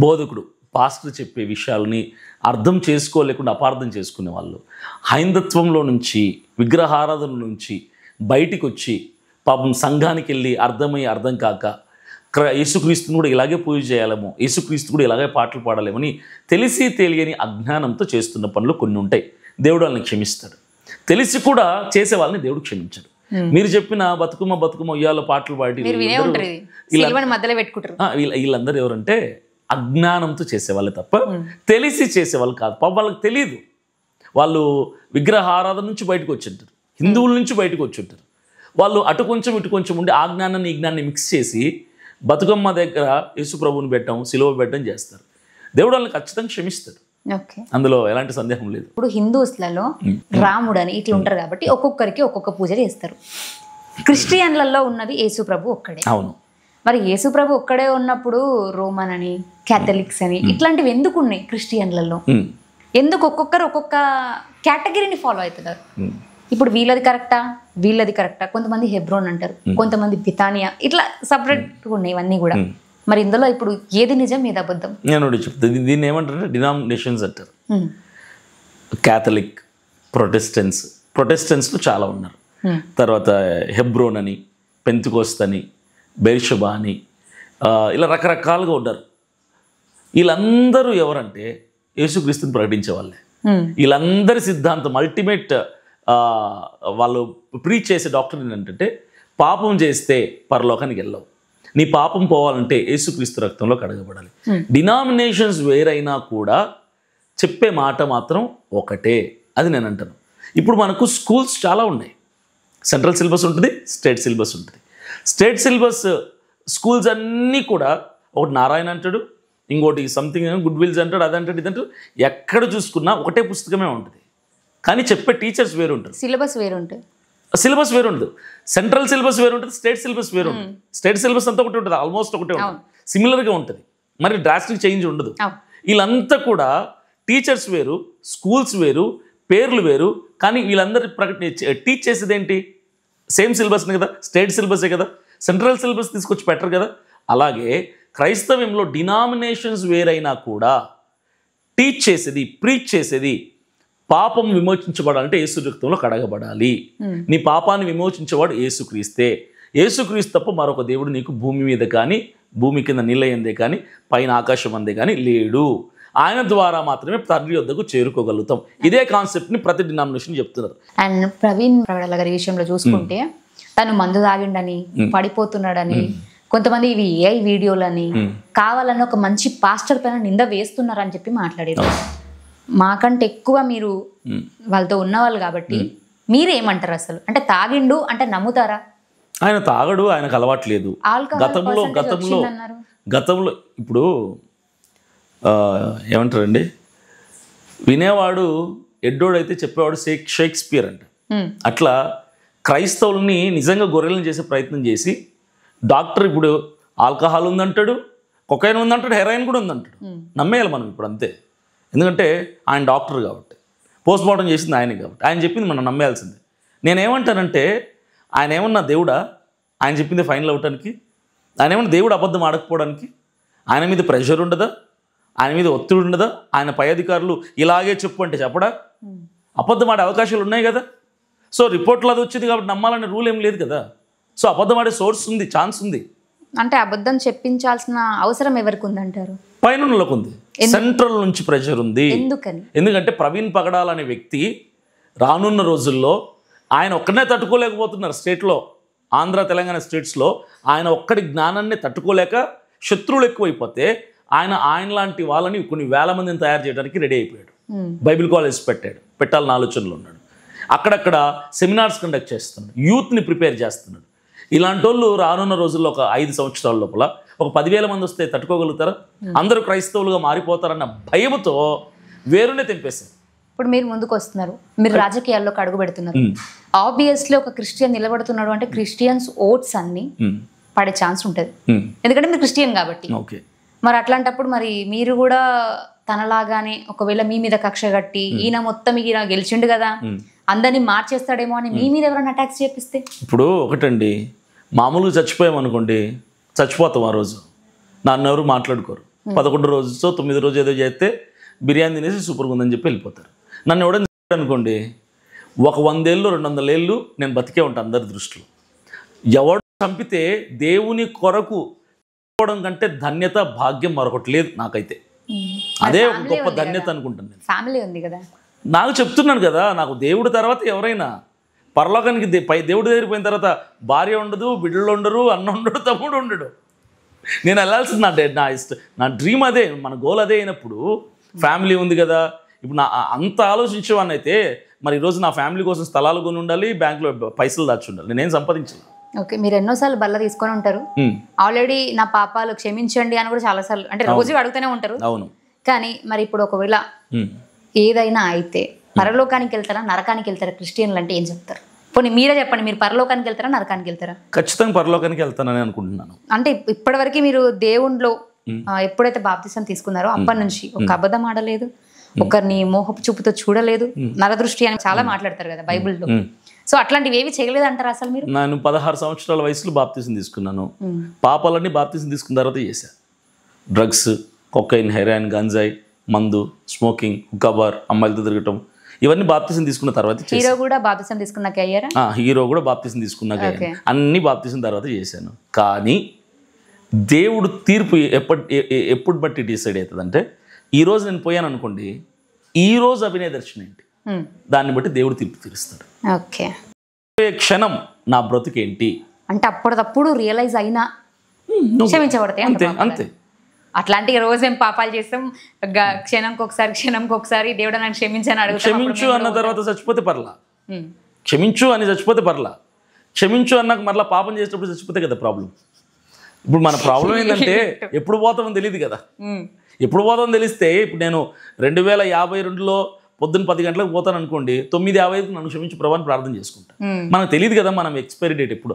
బోధకుడు పాస్టర్ చెప్పే విషయాలని అర్థం చేసుకోలేకుండా అపార్థం చేసుకునే వాళ్ళు, హైందత్వంలో నుంచి, విగ్రహారాధన నుంచి బయటికి వచ్చి పాపం సంఘానికి వెళ్ళి అర్థం కాక యేసుక్రీస్తుని కూడా ఇలాగే పూజ చేయాలేమో, యేసుక్రీస్తు కూడా ఇలాగే పాటలు పాడాలేమని తెలిసి తెలియని అజ్ఞానంతో చేస్తున్న పనులు కొన్ని ఉంటాయి. దేవుడు వాళ్ళని క్షమిస్తాడు. తెలిసి కూడా చేసే వాళ్ళని దేవుడు క్షమించాడు. మీరు చెప్పిన బతుకమ్మ ఉయ్యాలో పాటలు పాడి వీళ్ళందరూ ఎవరంటే అజ్ఞానంతో చేసేవాళ్ళే తప్ప తెలిసి చేసేవాళ్ళు కాదు. పాపం వాళ్ళకి తెలియదు. వాళ్ళు విగ్రహారాధన నుంచి బయటకు వచ్చింటారు, హిందువుల నుంచి బయటకు వచ్చింటారు. వాళ్ళు అటు కొంచెం ఇటు కొంచెం ఉండి ఆ జ్ఞానాన్ని ఈ జ్ఞానాన్ని మిక్స్ చేసి బతుకమ్మ దగ్గర యేసు ప్రభువుని పెట్టడం, సిలువ పెట్టడం చేస్తారు. దేవుడు వాళ్ళని ఖచ్చితంగా క్షమిస్తాడు, ఓకే. అందులో ఎలాంటి సందేహం లేదు. ఇప్పుడు హిందూస్లలో రాముడు అని ఇట్లా ఉంటారు కాబట్టి ఒక్కొక్కరికి ఒక్కొక్క పూజ చేస్తారు. క్రిస్టియన్లలో ఉన్నది యేసు ప్రభు ఒక్కడే. అవును. మరి యేసు ప్రభు ఒక్కడే ఉన్నప్పుడు రోమన్ అని, క్యాథలిక్స్ అని ఇట్లాంటివి ఎందుకు ఉన్నాయి క్రిస్టియన్లలో? ఎందుకు ఒక్కొక్కరు ఒక్కొక్క కేటగిరీని ఫాలో అవుతున్నారు? ఇప్పుడు వీళ్ళది కరెక్టా, వీళ్ళది కరెక్టా? కొంతమంది హెబ్రోన్ అంటారు, కొంతమంది బితానియా, ఇట్లా సపరేట్గా ఉన్నాయి ఇవన్నీ కూడా. మరి ఇందులో ఇప్పుడు ఏది నిజం, ఏది అబద్ధం? నేను చెప్తాను. దీన్ని ఏమంటారంటే డినామినేషన్స్ అంటారు. క్యాథలిక్, ప్రొటెస్టెంట్స్లో చాలా ఉన్నారు. తర్వాత హెబ్రోన్ అని, పెంతికోస్త్ అని, బెర్షబా అని, ఇలా రకరకాలుగా ఉన్నారు. వీళ్ళందరూ ఎవరంటే యేసుక్రీస్తుని ప్రకటించే వాళ్ళే. వీళ్ళందరి సిద్ధాంతం అల్టిమేట్ వాళ్ళు ప్రీచ్ చేసే డాక్టర్ ఏంటంటే పాపం చేస్తే పరలోకానికి వెళ్ళవు, నీ పాపం పోవాలంటే యేసుక్రీస్తు రక్తంలో కడగబడాలి. డినామినేషన్స్ వేరైనా కూడా చెప్పే మాట మాత్రం ఒకటే, అది నేను అంటాను. ఇప్పుడు మనకు స్కూల్స్ చాలా ఉన్నాయి. సెంట్రల్ సిలబస్ ఉంటుంది, స్టేట్ సిలబస్ ఉంటుంది. స్టేట్ సిలబస్ స్కూల్స్ అన్నీ కూడా ఒకటి నారాయణ అంటాడు, ఇంకోటి సంథింగ్ గుడ్ విల్స్ అంటాడు, అదంటాడు, ఇదంటాడు. ఎక్కడ చూసుకున్నా ఒకటే పుస్తకమే ఉంటుంది, కానీ చెప్పే టీచర్స్ వేరు ఉంటారు, సిలబస్ వేరు ఉంటుంది. సిలబస్ వేరు ఉండదు. సెంట్రల్ సిలబస్ వేరు ఉంటుంది, స్టేట్ సిలబస్ వేరు ఉంటుంది. స్టేట్ సిలబస్ అంతా ఒకటి ఉంటుంది, ఆల్మోస్ట్ ఒకటే ఉంటుంది, సిమిలర్గా ఉంటుంది, మరి డ్రాస్టిక్ చేంజ్ ఉండదు. వీళ్ళంతా కూడా టీచర్స్ వేరు, స్కూల్స్ వేరు, పేర్లు వేరు, కానీ వీళ్ళందరూ టీచ్ చేసేది ఏంటి? సేమ్ సిలబస్ని కదా, స్టేట్ సిలబసే కదా, సెంట్రల్ సిలబస్ తీసుకొచ్చి పెట్టరు కదా. అలాగే క్రైస్తవ్యంలో డినామినేషన్స్ వేరైనా కూడా టీచ్ చేసేది, ప్రీచ్ చేసేది పాపం విమోచించబడాలంటే యేసు రక్తంలో కడగబడాలి. నీ పాపాన్ని విమోచించేవాడు యేసుక్రీస్తే. యేసుక్రీస్తు తప్ప మరొక దేవుడు నీకు భూమి మీద కానీ, భూమి కింద నీళ్ళయందే కానీ, పైన ఆకాశం అందే కానీ లేడు. ఆయన ద్వారా మాత్రమే తండ్రి వద్దకు చేరుకోగలుగుతాం. ఇదే కాన్సెప్ట్ని ప్రతి డినామినేషన్ చెప్తున్నారు. అండ్ ప్రవీణ్ ప్రవీణ గారి విషయంలో చూసుకుంటే తను మందు తాగిండని, పడిపోతున్నాడని, కొంతమంది ఇవి ఏఐ వీడియోలని, కావాలని ఒక మంచి పాస్టర్ పైన నింద వేస్తున్నారని చెప్పి మాట్లాడారు. మాకంటే ఎక్కువ మీరు వాళ్ళతో ఉన్నవాళ్ళు కాబట్టి మీరేమంటారు అసలు? అంటే తాగిండు అంటే నమ్ముతారా? ఆయన తాగడు, ఆయనకు అలవాట్లేదు. గతంలో ఇప్పుడు ఏమంటారండి, వినేవాడు ఎడ్డోడైతే చెప్పేవాడు షేక్స్పియర్ అంట. అట్లా క్రైస్తవుల్ని నిజంగా గొర్రెలను చేసే ప్రయత్నం చేసి డాక్టర్ ఇప్పుడు ఆల్కహాల్ ఉందంటాడు, కొకైన్ ఉందంటాడు, హెరాయిన్ కూడా ఉందంటాడు. నమ్మేయాలి మనం ఇప్పుడు అంతే. ఎందుకంటే ఆయన డాక్టర్ కాబట్టి, పోస్ట్ మార్టం చేసింది ఆయనే కాబట్టి, ఆయన చెప్పింది మనం నమ్మేయాల్సిందే. నేనేమంటానంటే ఆయన ఏమన్నా దేవుడా? ఆయన చెప్పింది ఫైనల్ అవటానికి? ఆయన ఏమన్నా దేవుడు అబద్ధం ఆడకపోవడానికి? ఆయన మీద ప్రెషర్ ఉండదా? ఆయన మీద ఒత్తిడి ఉండదా? ఆయన పై అధికారులు ఇలాగే చెప్పు అంటే చెప్పడా? అబద్ధం ఆడే అవకాశాలు ఉన్నాయి కదా. సో రిపోర్ట్లో అది వచ్చింది కాబట్టి నమ్మాలనే రూల్ ఏం లేదు కదా. సో అబద్ధం ఆడే సోర్స్ ఉంది, ఛాన్స్ ఉంది. అంటే అబద్ధం చెప్పించాల్సిన అవసరం ఎవరికి ఉందంటారు? పైనలోకి ఉంది, సెంట్రల్ నుంచి ప్రెషర్ ఉంది. ఎందుకంటే ప్రవీణ్ పగడాల్ అనే వ్యక్తి రానున్న రోజుల్లో ఆయన ఒక్కనే తట్టుకోలేకపోతున్నారు. స్టేట్లో, ఆంధ్ర తెలంగాణ స్టేట్స్లో ఆయన ఒక్కడి జ్ఞానాన్ని తట్టుకోలేక శత్రువులు ఎక్కువైపోతే ఆయన లాంటి వాళ్ళని కొన్ని వేల మందిని తయారు చేయడానికి రెడీ అయిపోయాడు. బైబిల్ కాలేజ్ పెట్టాలని ఆలోచనలో ఉన్నాడు. అక్కడక్కడ సెమినార్స్ కండక్ట్ చేస్తున్నాడు, యూత్ని ప్రిపేర్ చేస్తున్నాడు. ఇలాంటి వాళ్ళు రానున్న రోజుల్లో ఒక 5 సంవత్సరాల లోపల ఒక 10,000 మంది వస్తే తట్టుకోగలుగుతారా? అందరూ క్రైస్తవులుగా మారిపోతారన్న భయంతో వేరునే తెంపేశారు. ఇప్పుడు మీరు ముందుకు వస్తున్నారు, మీరు రాజకీయాల్లోకి అడుగు పెడుతున్నారు. ఆబ్వియస్లీ ఒక క్రిస్టియన్ నిలబడుతున్నాడు అంటే క్రిస్టియన్స్ ఓట్స్ అన్ని పడే ఛాన్స్ ఉంటుంది, ఎందుకంటే మీరు క్రిస్టియన్ కాబట్టి. ఓకే, మరి అట్లాంటప్పుడు మరి మీరు కూడా తనలాగానే ఒకవేళ మీ మీద కక్ష కట్టి ఈయన మొత్తం ఈయన గెలిచిండు కదా, అందరినీ మార్చేస్తాడేమో అని మీ మీద ఎవరైనా అటాక్స్ చేపిస్తే? ఇప్పుడు ఒకటండి, మామూలుగా చచ్చిపోయామనుకోండి, చచ్చిపోతాం ఆ రోజు, నన్ను ఎవరు మాట్లాడుకోరు. 11 రోజు 9 రోజు ఏదో చేస్తే బిర్యానీ తినేసి సూపర్గా ఉందని చెప్పి వెళ్ళిపోతారు. నన్ను ఎవడని అనుకోండి, ఒక 100 ఏళ్ళు 200 ఏళ్ళు నేను బతికే ఉంటాను అందరి దృష్టిలో. ఎవడు చంపితే దేవుని కొరకు చనిపోవడం కంటే ధన్యత, భాగ్యం మరొకటి లేదు నాకైతే. అదే ఒక గొప్ప ధన్యత అనుకుంటాను నేను. ఫ్యామిలీ ఉంది కదా, నాకు చెప్తున్నాను కదా, నాకు దేవుడి తర్వాత ఎవరైనా పరలోకానికి దేవుడి దగ్గర పోయిన తర్వాత భార్య ఉండదు, బిడ్డలు ఉండరు, అన్న ఉండడు, తమ్ముడు ఉండడు. నేను వెళ్ళాల్సింది నా డ్రీమ్ అదే, మన గోల్ అదే అయినప్పుడు ఫ్యామిలీ ఉంది కదా. ఇప్పుడు నా అంత ఆలోచించేవాడిని అయితే మరి ఈరోజు నా ఫ్యామిలీ కోసం స్థలాలు కొని ఉండాలి, బ్యాంకులో పైసలు దాచి ఉండాలి, నేనేం సంపాదించాలి. ఓకే, మీరు ఎన్నోసార్లు బల్ల తీసుకొని ఉంటారు, ఆల్రెడీ నా పాపాలు క్షమించండి అని కూడా చాలాసార్లు, అంటే రోజు అడుగుతూనే ఉంటారు. అవును, కానీ మరి ఇప్పుడు ఒకవేళ ఏదైనా అయితే పరలోకానికి వెళ్తారా నరకానికి వెళ్తారా క్రిస్టియన్లు అంటే ఏం చెప్తారు? పోనీ మీరే చెప్పండి, మీరు పరలోకానికి వెళ్తారా నరకానికి వెళ్తారా? ఖచ్చితంగా పరలోకానికి వెళ్తానని అనుకుంటున్నాను. అంటే ఇప్పటివరకు మీరు దేవుణ్ణిలో ఎప్పుడైతే బాప్తిసం తీసుకున్నారో అప్పటి నుంచి ఒక అబద్ధం ఆడలేదు, ఒకరిని మోహపు చూపుతో చూడలేదు, నరదృష్టి అని చాలా మాట్లాడతారు కదా బైబిల్లో. సో అట్లాంటివి ఏవి చేయలేదు అంటారా అసలు మీరు? నేను 16 సంవత్సరాల వయసులో బాప్తిసం తీసుకున్నాను. పాపాలన్నీ బాప్తిసం తీసుకున్న తర్వాత చేశా. డ్రగ్స్, కొకైన్, హెరాయిన్, గంజాయి, మందు, స్మోకింగ్, హుక్కాబార్, అమ్మాయిలతో తిరగటం, ఇవన్నీ బాప్తిసం తీసుకున్న తర్వాత హీరో కూడా బాప్తిసం తీసుకున్నాక అయ్యారా? హీరో కూడా బాప్తిసం తీసుకున్నాక అన్ని బాప్తిసం తర్వాత చేశాను. కానీ దేవుడు తీర్పు ఎప్పుడు బట్టి డిసైడ్ అవుతుంది అంటే, ఈరోజు నేను పోయాను అనుకోండి, ఈరోజు అభినయ దర్శనం ఏంటి దాన్ని బట్టి దేవుడు తీర్పు తీరుస్తాడు. ఓకే, క్షణం నా బ్రతుకేంటి అంటే అప్పటికప్పుడు రియలైజ్ అయినా క్షమించబడతాయి అంతే అంతే. అట్లాంటి రోజు మేము పాపాలు చేస్తాం, క్షణంకి ఒకసారి దేవుడు నన్ను క్షమించని అడుగుతాం. క్షమించు అన్న తర్వాత చచ్చిపోతే పర్లా, క్షమించు అని చచ్చిపోతే పర్లా, క్షమించు అన్నాక మరలా పాపం చేసేటప్పుడు చచ్చిపోతే కదా ప్రాబ్లం. ఇప్పుడు మన ప్రాబ్లం ఏంటంటే ఎప్పుడు పోతామని తెలియదు కదా. ఎప్పుడు పోతామని తెలిస్తే ఇప్పుడు నేను 2052లో పొద్దున్న 10 గంటలకు పోతాను అనుకోండి, 9:55 నన్ను క్షమించి ప్రభాని ప్రార్థన చేసుకుంటాను. మనకు తెలియదు కదా మనం ఎక్స్పైరీ డేట్ ఎప్పుడో.